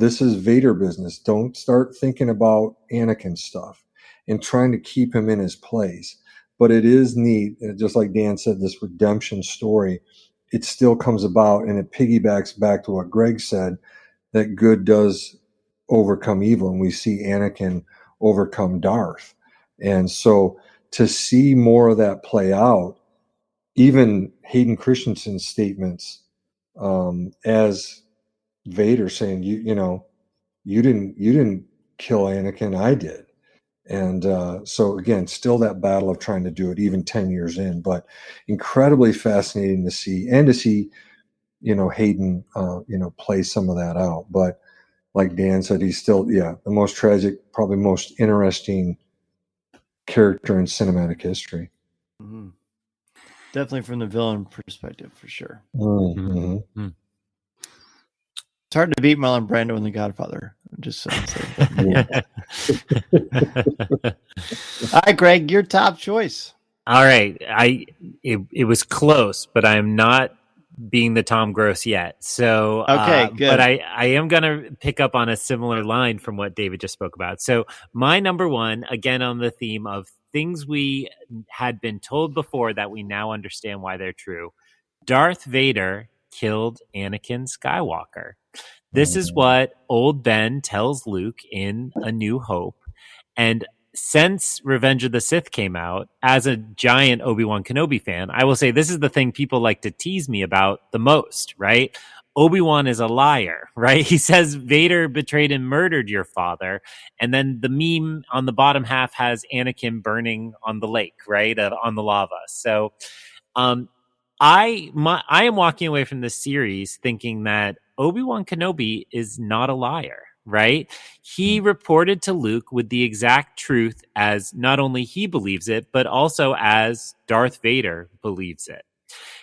this is Vader business. Don't start thinking about Anakin stuff and trying to keep him in his place. But it is neat. And just like Dan said, this redemption story, it still comes about, and it piggybacks back to what Greg said, that good does overcome evil. And we see Anakin overcome Darth. And so to see more of that play out, even Hayden Christensen's statements as Vader saying, you didn't kill Anakin, I did. And so again, still that battle of trying to do it even 10 years in, but incredibly fascinating to see, and to see, Hayden, play some of that out. But like Dan said, he's still, the most tragic, probably most interesting character in cinematic history. Mm-hmm. Definitely from the villain perspective, for sure. Mm-hmm. Mm-hmm. It's hard to beat Marlon Brando in The Godfather. Just saying. All right, Greg, your top choice. All right, it was close, but I am not being the Tom Gross yet. So okay, good. But I am gonna pick up on a similar line from what David just spoke about. So my number one, again on the theme of things we had been told before that we now understand why they're true. Darth Vader killed Anakin Skywalker. This is what old Ben tells Luke in A New Hope. And since Revenge of the Sith came out, as a giant Obi-Wan Kenobi fan, I will say this is the thing people like to tease me about the most, right? Obi-Wan is a liar, right? He says Vader betrayed and murdered your father. And then the meme on the bottom half has Anakin burning on the lake, right? On the lava. So I am walking away from this series thinking that Obi-Wan Kenobi is not a liar, right? He reported to Luke with the exact truth as not only he believes it, but also as Darth Vader believes it.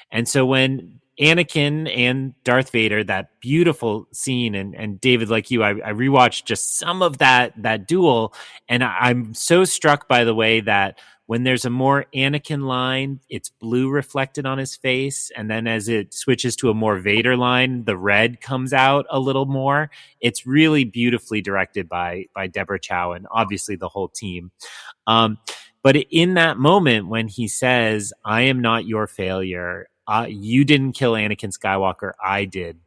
And so when Anakin and Darth Vader, that beautiful scene, and David, like you, I rewatched just some of that duel, and I'm so struck by the way that when there's a more Anakin line, it's blue reflected on his face. And then as it switches to a more Vader line, the red comes out a little more. It's really beautifully directed by Deborah Chow and obviously the whole team. But in that moment when he says, "I am not your failure. You didn't kill Anakin Skywalker. I did."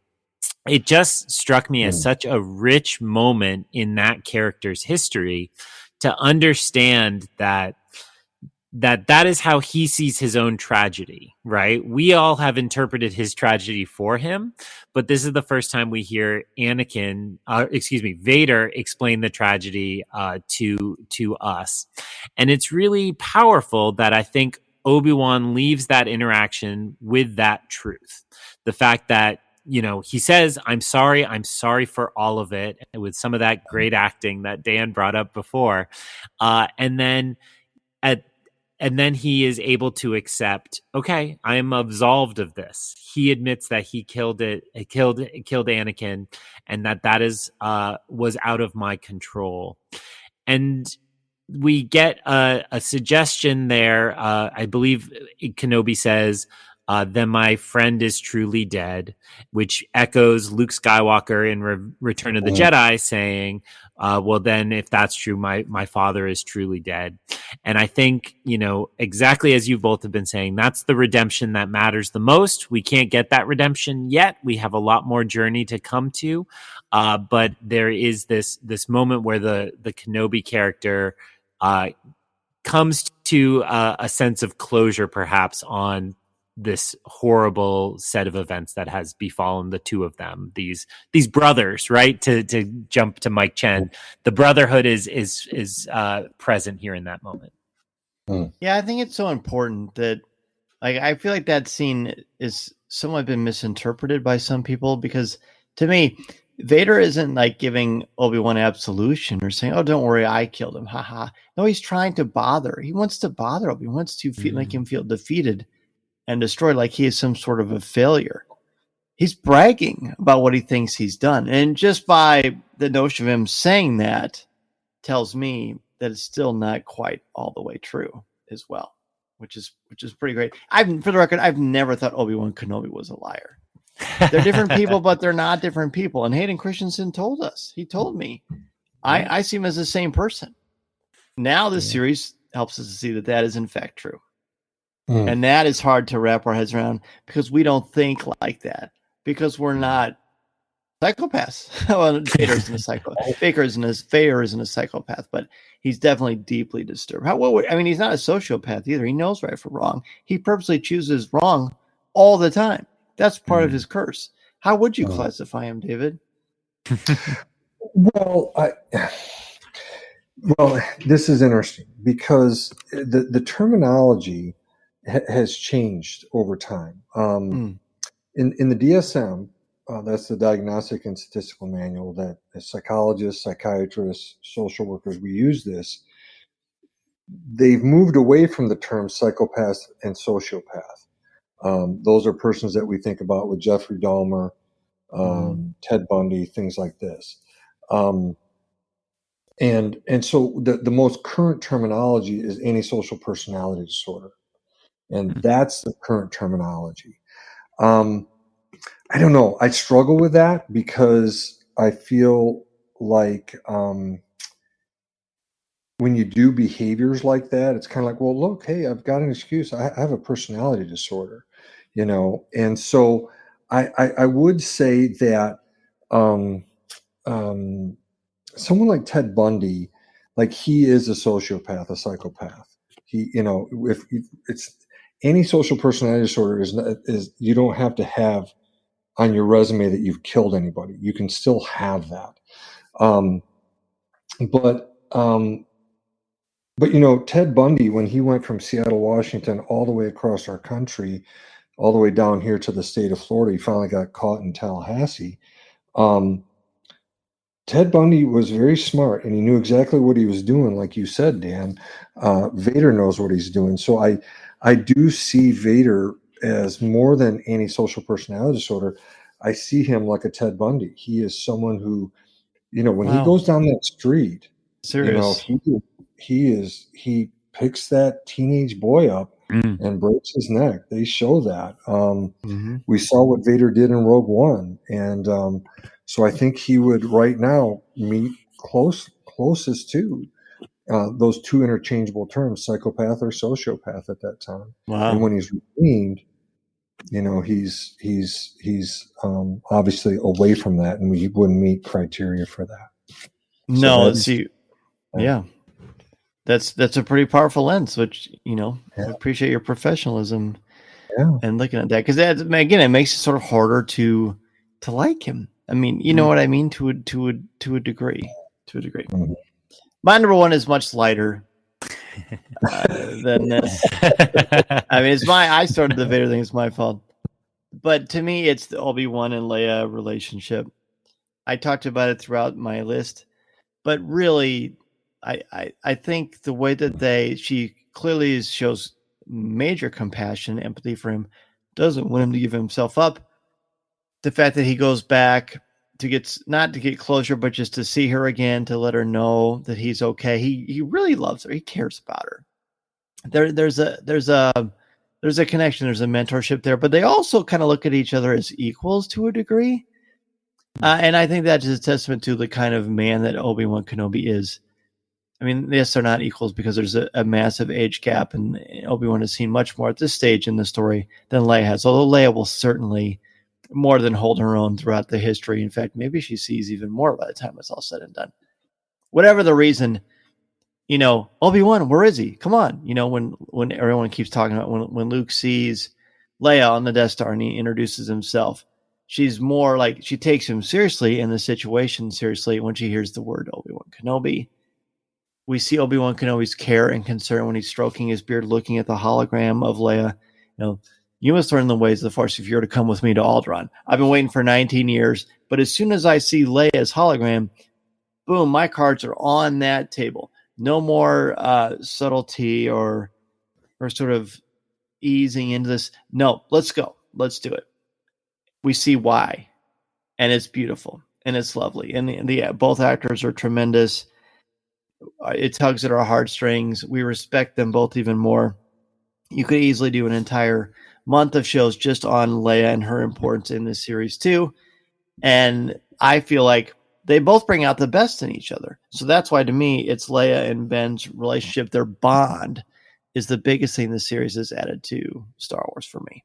It just struck me as such a rich moment in that character's history to understand that is how he sees his own tragedy, right? We all have interpreted his tragedy for him, but this is the first time we hear Vader explain the tragedy to us. And it's really powerful that I think Obi-Wan leaves that interaction with that truth. The fact that, he says, I'm sorry for all of it, with some of that great acting that Dan brought up before. And then he is able to accept, okay, I am absolved of this. He admits that he killed Anakin, and that is was out of my control. And we get a suggestion there. I believe Kenobi says, "Then my friend is truly dead," which echoes Luke Skywalker in Return of the Jedi saying, well, then if that's true, my father is truly dead. And I think, exactly as you both have been saying, that's the redemption that matters the most. We can't get that redemption yet. We have a lot more journey to come to. But there is this moment where the Kenobi character comes to a sense of closure, perhaps, on this horrible set of events that has befallen the two of them, these brothers, right? To jump to Mike Chen, the brotherhood is present here in that moment. Yeah, I think it's so important that Like, I feel like that scene is somewhat been misinterpreted by some people, because to me, Vader isn't like giving Obi-Wan absolution or saying, "Oh, don't worry, I killed him." Haha. No, he's trying to bother. He wants to bother Obi. He wants to make him feel defeated and destroyed, like he is some sort of a failure. He's bragging about what he thinks he's done. And just by the notion of him saying that tells me that it's still not quite all the way true as well, which is pretty great. For the record, I've never thought Obi-Wan Kenobi was a liar. They're different people, but they're not different people. And Hayden Christensen told us, he told me, I see him as the same person. Now this series helps us to see that that is in fact true. And that is hard to wrap our heads around, because we don't think like that, because we're not psychopaths. Well, Vader isn't a psychopath. Vader isn't a psychopath, but he's definitely deeply disturbed. He's not a sociopath either. He knows right from wrong. He purposely chooses wrong all the time. That's part of his curse. How would you classify him, David? Well, this is interesting, because the terminology has changed over time. In the DSM, that's the Diagnostic and Statistical Manual, that as psychologists, psychiatrists, social workers, we use this. They've moved away from the term psychopath and sociopath. Those are persons that we think about with Jeffrey Dahmer, Ted Bundy, things like this. And so the most current terminology is antisocial personality disorder. And that's the current terminology. I don't know. I struggle with that, because I feel like when you do behaviors like that, it's kind of like, well, look, hey, I've got an excuse. I have a personality disorder, And so I would say that someone like Ted Bundy, like, he is a sociopath, a psychopath. He, if it's any social personality disorder, is you don't have to have on your resume that you've killed anybody. You can still have that. But Ted Bundy, when he went from Seattle, Washington, all the way across our country, all the way down here to the state of Florida, he finally got caught in Tallahassee. Ted Bundy was very smart, and he knew exactly what he was doing. Like you said, Dan, Vader knows what he's doing. So I do see Vader as more than antisocial personality disorder. I see him like a Ted Bundy. He is someone who, when he goes down that street, he picks that teenage boy up and breaks his neck. They show that. We saw what Vader did in Rogue One, and so I think he would right now meet closest to those two interchangeable terms, psychopath or sociopath, at that time. Wow. And when he's redeemed, he's obviously away from that, and we wouldn't meet criteria for that. No, yeah, that's a pretty powerful lens, which I appreciate your professionalism and looking at that, because that, again, it makes it sort of harder to like him. I mean, you know what I mean, to a degree. Mm-hmm. My number one is much lighter than this. I mean, I started the Vader thing. It's my fault. But to me, it's the Obi-Wan and Leia relationship. I talked about it throughout my list, but really, I think the way that she clearly shows major compassion, empathy for him, doesn't want him to give himself up. The fact that he goes back not to get closure, but just to see her again, to let her know that he's okay. He really loves her. He cares about her. There's a connection. There's a mentorship there, but they also kind of look at each other as equals to a degree. And I think that's just a testament to the kind of man that Obi-Wan Kenobi is. I mean, yes, they're not equals because there's a massive age gap, and Obi-Wan has seen much more at this stage in the story than Leia has. Although Leia will certainly more than hold her own throughout the history. In fact, maybe she sees even more by the time it's all said and done. Whatever the reason, Obi-Wan, where is he? Come on. When everyone keeps talking about when Luke sees Leia on the Death Star and he introduces himself, she's more like, she takes him seriously and the situation seriously when she hears the word Obi-Wan Kenobi. We see Obi-Wan Kenobi's care and concern when he's stroking his beard, looking at the hologram of Leia You must learn the ways of the Force if you were to come with me to Alderaan. I've been waiting for 19 years, but as soon as I see Leia's hologram, boom, my cards are on that table. No more subtlety or sort of easing into this. No, let's go. Let's do it. We see why, and it's beautiful, and it's lovely. And both actors are tremendous. It tugs at our heartstrings. We respect them both even more. You could easily do an entire month of shows just on Leia and her importance in this series too. And I feel like they both bring out the best in each other. So that's why, to me, it's Leia and Ben's relationship. Their bond is the biggest thing the series has added to Star Wars for me.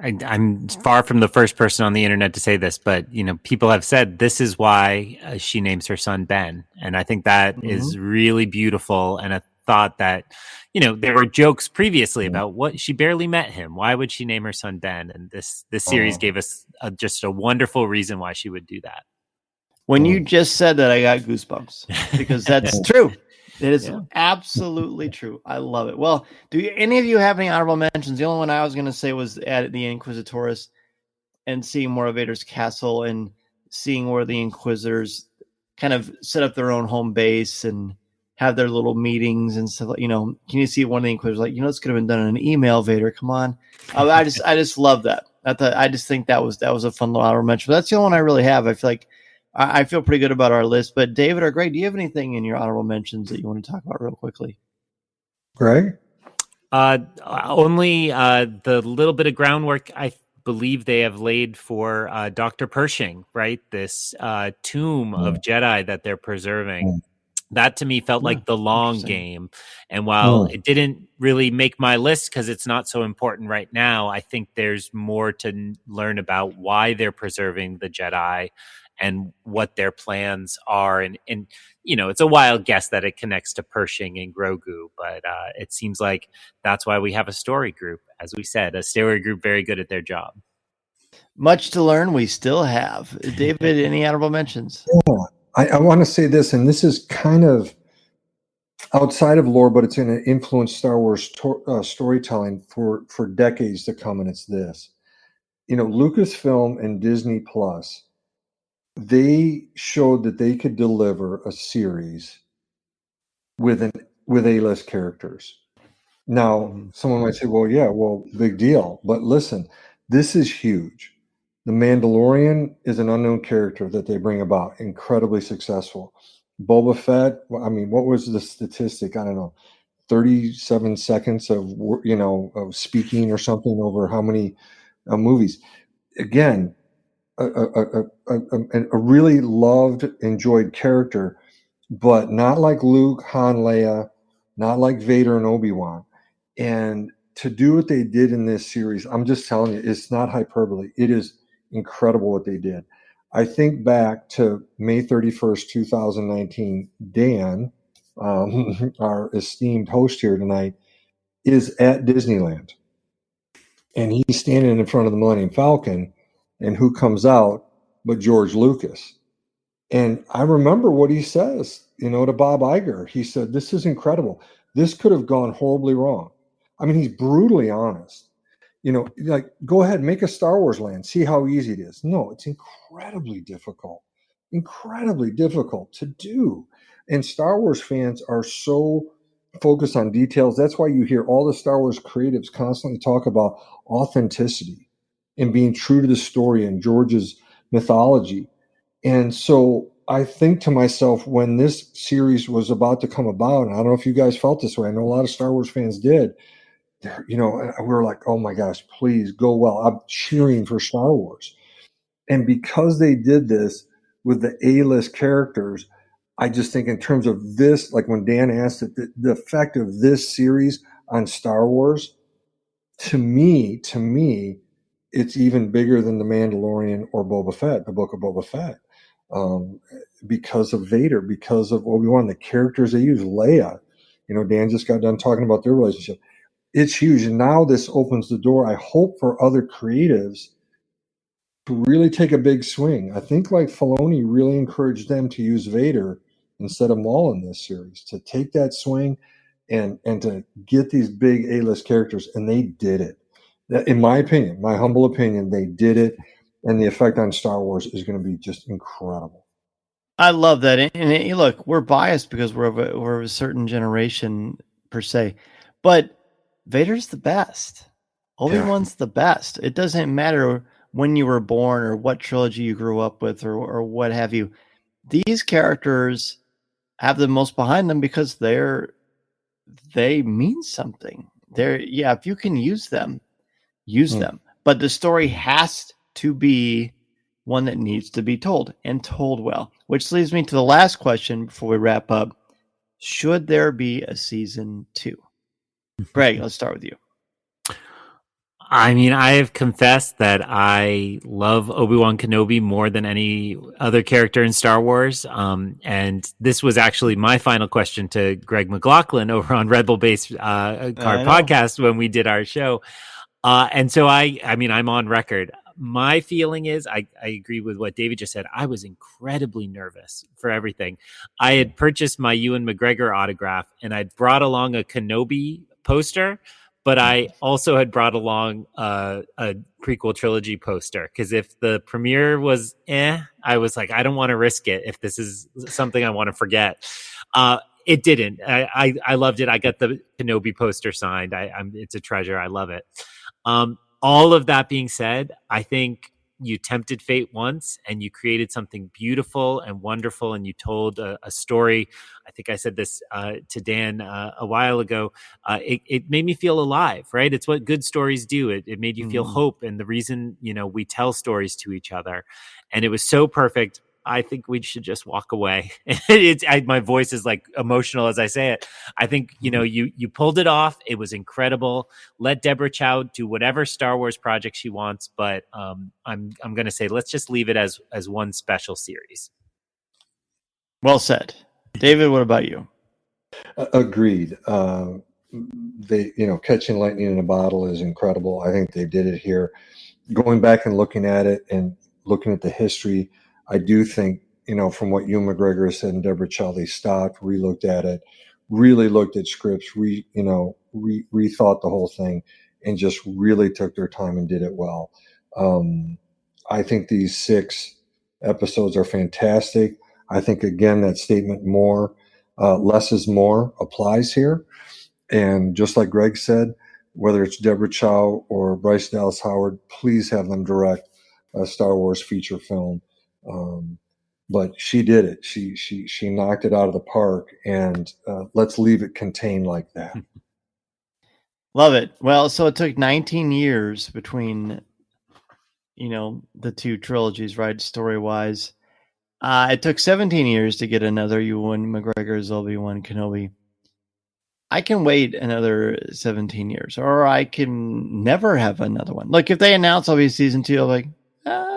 I'm far from the first person on the internet to say this, but people have said this is why she names her son Ben, and I think that is really beautiful. And a thought that there were jokes previously about what she barely met him. Why would she name her son Ben? And this series gave us just a wonderful reason why she would do that. When you just said that, I got goosebumps because that's true. It is absolutely true. I love it. Well, do any of you have any honorable mentions? The only one I was going to say was at the Inquisitors and seeing more of Vader's castle and seeing where the Inquisitors kind of set up their own home base and have their little meetings and stuff. Can you see one of the Inquisitors like, this could have been done in an email, Vader? Come on. I just love that. I just think that was a fun little honorable mention. But that's the only one I really have. I feel like I feel pretty good about our list, but David or Greg, do you have anything in your honorable mentions that you want to talk about real quickly? Greg? Only the little bit of groundwork I believe they have laid for Dr. Pershing, right? This tomb of Jedi that they're preserving. That to me felt like the long game. And while it didn't really make my list because it's not so important right now, I think there's more to learn about why they're preserving the Jedi and what their plans are. And it's a wild guess that it connects to Pershing and Grogu, but it seems like that's why we have a story group. As we said, a story group very good at their job. Much to learn, we still have. David, any honorable mentions? Yeah, I want to say this, and this is kind of outside of lore, but it's going to influence Star Wars storytelling for decades to come, and it's this. Lucasfilm and Disney Plus, they showed that they could deliver a series with A-list characters. Now, someone might say, well, big deal. But listen, this is huge. The Mandalorian is an unknown character that they bring about, incredibly successful. Boba Fett, what was the statistic? I don't know, 37 seconds of speaking or something over how many movies. Again, a really loved, enjoyed character, but not like Luke, Han, Leia, not like Vader and Obi-Wan. And to do what they did in this series, I'm just telling you, it's not hyperbole. It is incredible what they did. I think back to May 31st, 2019, Dan, our esteemed host here tonight, is at Disneyland. And he's standing in front of the Millennium Falcon, and who comes out but George Lucas? And I remember what he says, to Bob Iger. He said, "This is incredible. This could have gone horribly wrong." He's brutally honest. Go ahead, make a Star Wars land, see how easy it is. No, it's incredibly difficult to do. And Star Wars fans are so focused on details. That's why you hear all the Star Wars creatives constantly talk about authenticity and being true to the story and George's mythology. And so I think to myself, when this series was about to come about, and I don't know if you guys felt this way, I know a lot of Star Wars fans did, we were like, oh my gosh, please go well. I'm cheering for Star Wars. And because they did this with the A-list characters, I just think in terms of this, like when Dan asked it, the effect of this series on Star Wars, to me, it's even bigger than The Mandalorian or Boba Fett, the book of Boba Fett, because of Vader, because of Obi-Wan, the characters they use, Leia. Dan just got done talking about their relationship. It's huge. And now this opens the door, I hope, for other creatives to really take a big swing. I think like Filoni really encouraged them to use Vader instead of Maul in this series, to take that swing and to get these big A-list characters, and they did it. In my opinion, my humble opinion, they did it, and the effect on Star Wars is going to be just incredible. I love that. And look, we're biased because we're of a certain generation per se, but Vader's the best. Obi-Wan's the best. It doesn't matter when you were born or what trilogy you grew up with or what have you. These characters have the most behind them because they mean something. If you can use them, use them. But the story has to be one that needs to be told and told well, which leads me to the last question before we wrap up. Should there be a season 2? Greg, let's start with you. I mean, I have confessed that I love Obi-Wan Kenobi more than any other character in Star Wars. And this was actually my final question to Greg McLaughlin over on Red Bull Base Card Podcast when we did our show. And so I mean, I'm on record. My feeling is I agree with what David just said. I was incredibly nervous for everything. I had purchased my Ewan McGregor autograph and I'd brought along a Kenobi poster, but I also had brought along a prequel trilogy poster because if the premiere was I was like, I don't want to risk it if this is something I want to forget. It didn't. I loved it. I got the Kenobi poster signed. It's a treasure. I love it. All of that being said, I think you tempted fate once and you created something beautiful and wonderful, and you told a story. I think I said this to Dan a while ago. It made me feel alive, right? It's what good stories do. It made you feel hope, and the reason we tell stories to each other, and it was so perfect. I think we should just walk away. My voice is like emotional as I say it. I think, you pulled it off. It was incredible. Let Deborah Chow do whatever Star Wars project she wants. But I'm going to say, let's just leave it as one special series. Well said. David, what about you? Agreed. They, catching lightning in a bottle is incredible. I think they did it here. Going back and looking at it and looking at the history, I do think, from what Ewan McGregor has said and Deborah Chow, they stopped, re-looked at it, really looked at scripts, rethought the whole thing, and just really took their time and did it well. I think these 6 episodes are fantastic. I think, again, that statement less is more applies here. And just like Greg said, whether it's Deborah Chow or Bryce Dallas Howard, please have them direct a Star Wars feature film. But she did it. She knocked it out of the park, and let's leave it contained like that. Love it. Well, so it took 19 years between, the 2 trilogies, right? Story-wise. It took 17 years to get another Ewan McGregor's Obi-Wan Kenobi. I can wait another 17 years, or I can never have another one. Look, if they announce I'll be season 2, I'm like,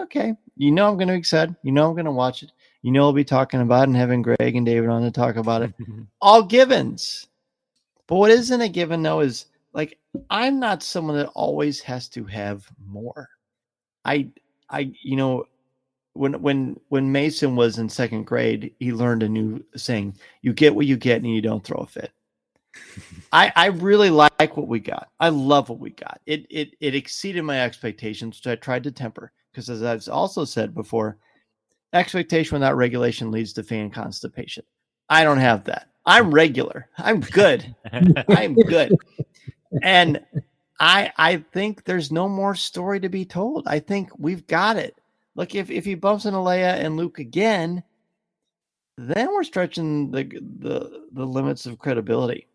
okay. I'm going to be excited. I'm going to watch it. I'll be talking about it and having Greg and David on to talk about it. All givens. But what isn't a given, though, is like, I'm not someone that always has to have more. When Mason was in 2nd grade, he learned a new saying: you get what you get and you don't throw a fit. I really like what we got. I love what we got. It exceeded my expectations, which I tried to temper. Because as I've also said before, expectation without regulation leads to fan constipation. I don't have that. I'm regular. I'm good. I'm good. And I think there's no more story to be told. I think we've got it. Look, if he bumps into Leia and Luke again, then we're stretching the limits of credibility.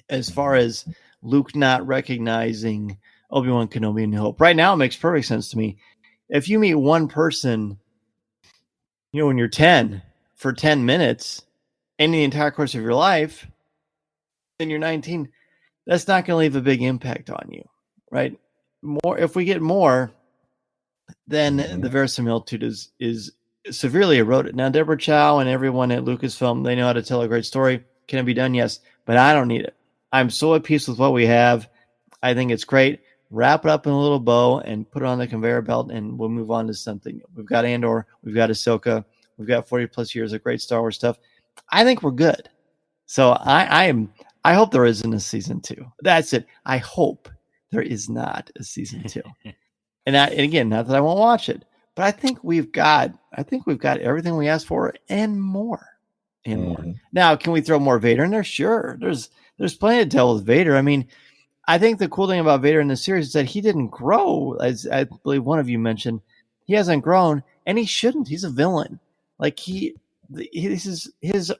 As far as Luke not recognizing Obi-Wan Kenobi in New Hope. Right now, it makes perfect sense to me. If you meet one person, when you're 10 for 10 minutes in the entire course of your life, then you're 19, that's not going to leave a big impact on you, right? If we get more, then the verisimilitude is severely eroded. Now, Deborah Chow and everyone at Lucasfilm, they know how to tell a great story. Can it be done? Yes, but I don't need it. I'm so at peace with what we have. I think it's great. Wrap it up in a little bow and put it on the conveyor belt, and we'll move on to something. We've got Andor, we've got Ahsoka, we've got 40 plus years of great Star Wars stuff. I think we're good. So I'm I hope there isn't a season 2. That's it. I hope there is not a season 2. And again, not that I won't watch it, but I think we've got everything we asked for and more. More. Now, can we throw more Vader in there? Sure. There's plenty to tell with Vader. I mean, I think the cool thing about Vader in the series is that he didn't grow, as I believe one of you mentioned. He hasn't grown, and he shouldn't. He's a villain. Like his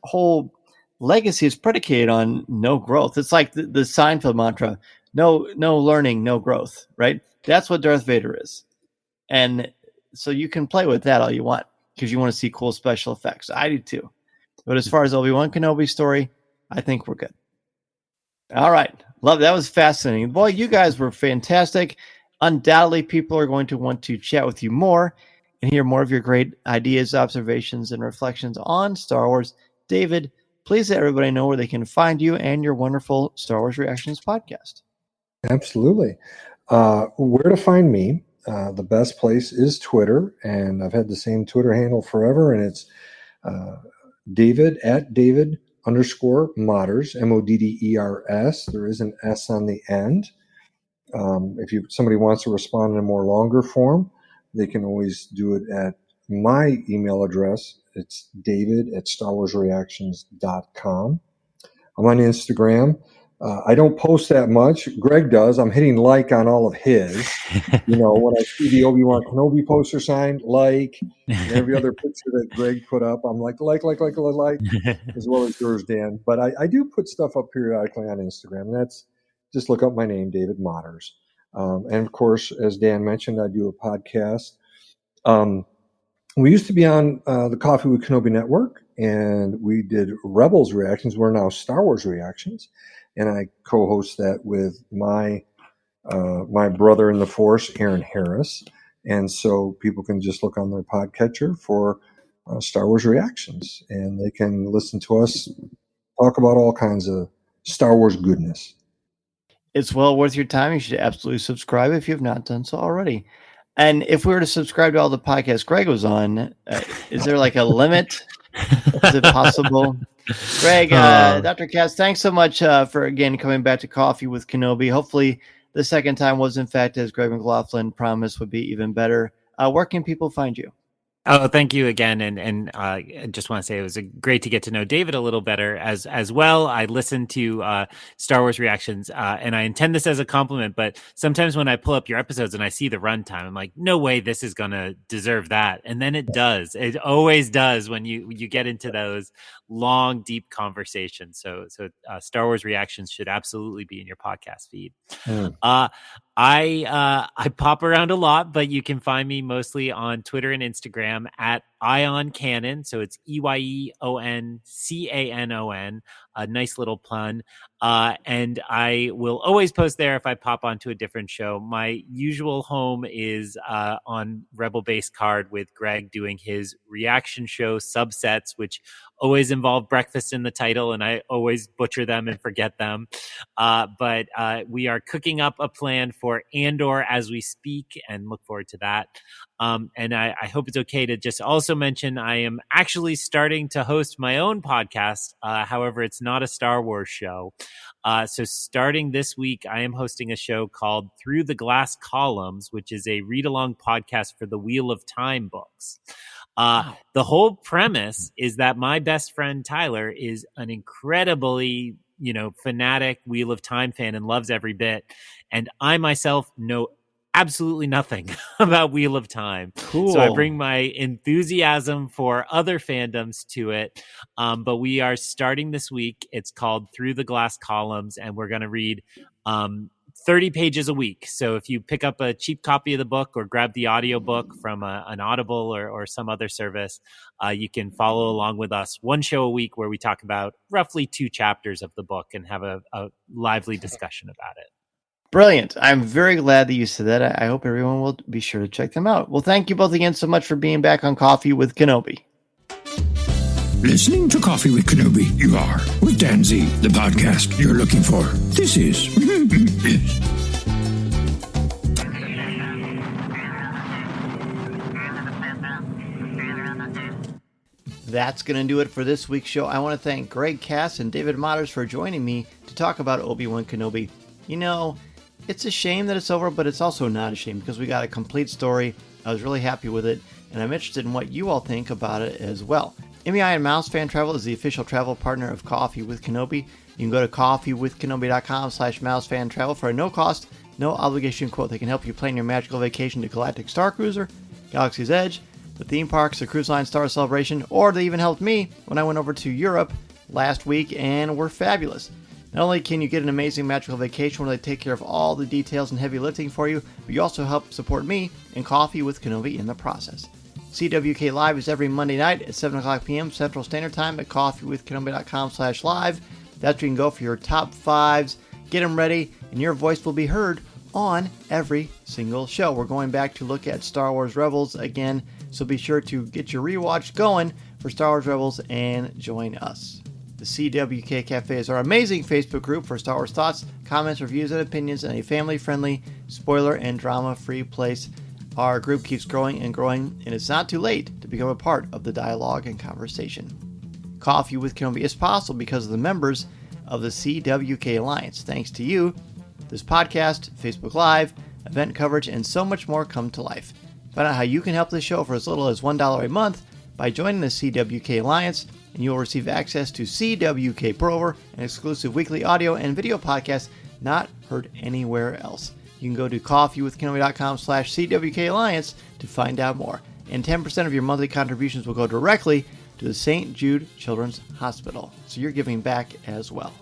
whole legacy is predicated on no growth. It's like the Seinfeld mantra: no learning, no growth. Right? That's what Darth Vader is. And so you can play with that all you want because you want to see cool special effects. I do too. But as far as Obi-Wan Kenobi story, I think we're good. All right. Love that. Was fascinating. Boy, you guys were fantastic. Undoubtedly, people are going to want to chat with you more and hear more of your great ideas, observations, and reflections on Star Wars. David, please let everybody know where they can find you and your wonderful Star Wars Reactions podcast. Absolutely. Where to find me? The best place is Twitter, and I've had the same Twitter handle forever, and it's David @David_Modders, Modders. There is an S on the end. If somebody wants to respond in a more longer form, they can always do it at my email address. It's david@StarWarsReactions.com. I'm on Instagram. I don't post that much. Greg does. I'm hitting like on all of his. When I see the Obi-Wan Kenobi poster sign, like, and every other picture that Greg put up, I'm like, as well as yours, Dan. But I do put stuff up periodically on Instagram. That's just look up my name, David Modders. And of course, as Dan mentioned, I do a podcast. We used to be on the Coffee with Kenobi network, and we did Rebels reactions. We're now Star Wars reactions. And I co-host that with my brother in the Force, Aaron Harris. And so people can just look on their podcatcher for Star Wars reactions, and they can listen to us talk about all kinds of Star Wars goodness. It's well worth your time. You should absolutely subscribe if you have not done so already. And if we were to subscribe to all the podcasts Greg was on, is there like a limit? Is it possible? Greg, Dr. Katz, thanks so much for, again, coming back to Coffee with Kenobi. Hopefully the second time was, in fact, as Greg McLaughlin promised, would be even better. Where can people find you? Oh, thank you again. And I just want to say it was great to get to know David a little better as well. I listened to Star Wars reactions, and I intend this as a compliment, but sometimes when I pull up your episodes and I see the runtime, I'm like, no way this is going to deserve that. And then it does. It always does when you get into those long, deep conversations. So Star Wars reactions should absolutely be in your podcast feed. I pop around a lot, but you can find me mostly on Twitter and Instagram at On Canon. So it's EYEONCANON, a nice little pun. And I will always post there if I pop onto a different show. My usual home is on Rebel Base Card with Greg doing his reaction show subsets, which always involve breakfast in the title, and I always butcher them and forget them. But we are cooking up a plan for Andor as we speak, and look forward to that. And I hope it's okay to just also mention I am actually starting to host my own podcast. However, it's not a Star Wars show. So starting this week, I am hosting a show called Through the Glass Columns, which is a read-along podcast for the Wheel of Time books. The whole premise is that my best friend Tyler is an incredibly, fanatic Wheel of Time fan and loves every bit. And I myself know absolutely nothing about Wheel of Time. Cool. So I bring my enthusiasm for other fandoms to it. But we are starting this week. It's called Through the Glass Columns, and we're going to read 30 pages a week. So if you pick up a cheap copy of the book or grab the audiobook from an Audible or some other service, you can follow along with us one show a week where we talk about roughly 2 chapters of the book and have a lively discussion about it. Brilliant. I'm very glad that you said that. I hope everyone will be sure to check them out. Well, thank you both again so much for being back on Coffee with Kenobi. Listening to Coffee with Kenobi, you are, with Dan Zehr, the podcast you're looking for. This is... That's going to do it for this week's show. I want to thank Greg Cass and David Modders for joining me to talk about Obi-Wan Kenobi. You know, it's a shame that it's over, but it's also not a shame because we got a complete story. I was really happy with it, and I'm interested in what you all think about it as well. MEI and Mouse Fan Travel is the official travel partner of Coffee with Kenobi. You can go to coffeewithkenobi.com/mousefantravel for a no-cost, no-obligation quote that can help you plan your magical vacation to Galactic Star Cruiser, Galaxy's Edge, the theme parks, the Cruise Line Star Celebration, or they even helped me when I went over to Europe last week and were fabulous. Not only can you get an amazing magical vacation where they take care of all the details and heavy lifting for you, but you also help support me and Coffee with Kenobi in the process. CWK Live is every Monday night at 7 o'clock p.m. Central Standard Time at coffeewithkenobi.com/live. That's where you can go for your top fives, get them ready, and your voice will be heard on every single show. We're going back to look at Star Wars Rebels again, so be sure to get your rewatch going for Star Wars Rebels and join us. The CWK Cafe is our amazing Facebook group for Star Wars thoughts, comments, reviews, and opinions in a family-friendly, spoiler and drama-free place. Our group keeps growing and growing, and it's not too late to become a part of the dialogue and conversation. Coffee with Kenobi is possible because of the members of the CWK Alliance. Thanks to you, this podcast, Facebook Live, event coverage, and so much more come to life. Find out how you can help the show for as little as $1 a month by joining the CWK Alliance, and you will receive access to CWK Prover, an exclusive weekly audio and video podcast not heard anywhere else. You can go to coffeewithkenobi.com/CWK Alliance to find out more. And 10% of your monthly contributions will go directly to the St. Jude Children's Hospital. So you're giving back as well.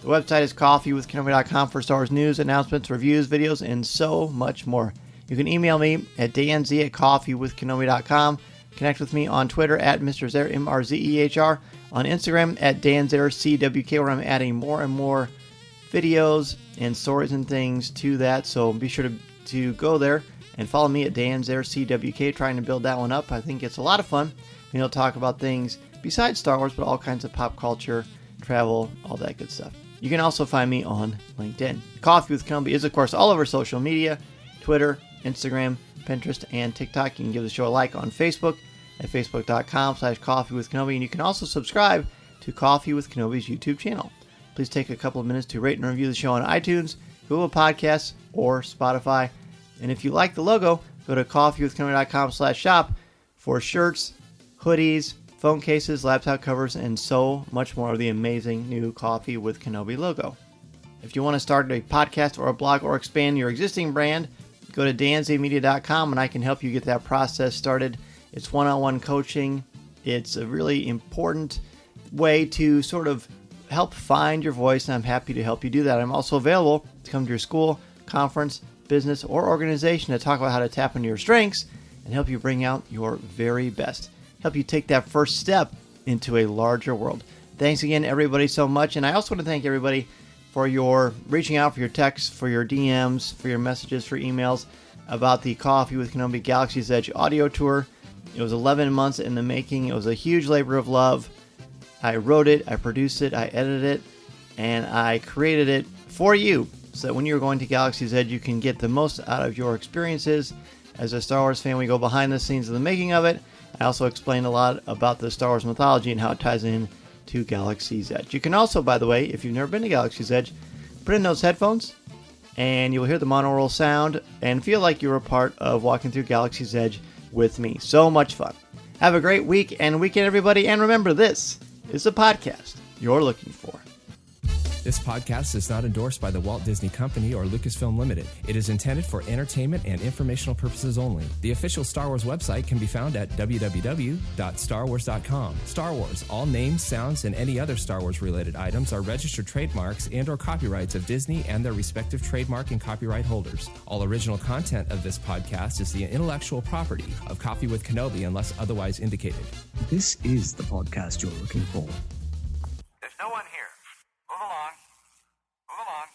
The website is coffeewithkenobi.com for Star Wars news, announcements, reviews, videos, and so much more. You can email me at danz@coffeewithkenobi.com. Connect with me on Twitter at Mr. Zehr, MRZEHR, on Instagram at Dan Zehr CWK, where I'm adding more and more videos and stories and things to that. So be sure to go there and follow me at Dan Zehr CWK, trying to build that one up. I think it's a lot of fun. You know, talk about things besides Star Wars, but all kinds of pop culture, travel, all that good stuff. You can also find me on LinkedIn. Coffee with Kenobi is, of course, all over social media, Twitter, Instagram, Pinterest, and TikTok. You can give the show a like on Facebook at facebook.com/coffeewithkenobi, and you can also subscribe to Coffee with Kenobi's YouTube channel. Please take a couple of minutes to rate and review the show on iTunes, Google Podcasts, or Spotify. And if you like the logo, go to coffeewithkenobi.com/shop for shirts, hoodies, phone cases, laptop covers, and so much more of the amazing new Coffee with Kenobi logo. If you want to start a podcast or a blog or expand your existing brand, go to danzmedia.com and I can help you get that process started. It's one-on-one coaching. It's a really important way to sort of help find your voice, and I'm happy to help you do that. I'm also available to come to your school, conference, business, or organization to talk about how to tap into your strengths and help you bring out your very best. Help you take that first step into a larger world. Thanks again, everybody, so much. And I also want to thank everybody for your reaching out, for your texts, for your DMs, for your messages, for emails about the Coffee with Kenobi Galaxy's Edge audio tour. It was 11 months in the making. It was a huge labor of love. I wrote it, I produced it, I edited it, and I created it for you so that when you're going to Galaxy's Edge, you can get the most out of your experiences. As a Star Wars fan, we go behind the scenes of the making of it. I also explain a lot about the Star Wars mythology and how it ties in to Galaxy's Edge. You can also, by the way, if you've never been to Galaxy's Edge, put in those headphones and you'll hear the monaural sound and feel like you're a part of walking through Galaxy's Edge with me. So much fun. Have a great week and weekend, everybody. And remember, this is the podcast you're looking for. This podcast is not endorsed by the Walt Disney Company or Lucasfilm Limited. It is intended for entertainment and informational purposes only. The official Star Wars website can be found at www.starwars.com. Star Wars, all names, sounds, and any other Star Wars-related items are registered trademarks and/or copyrights of Disney and their respective trademark and copyright holders. All original content of this podcast is the intellectual property of Coffee with Kenobi unless otherwise indicated. This is the podcast you're looking for. There's no one here. Move along. Move along.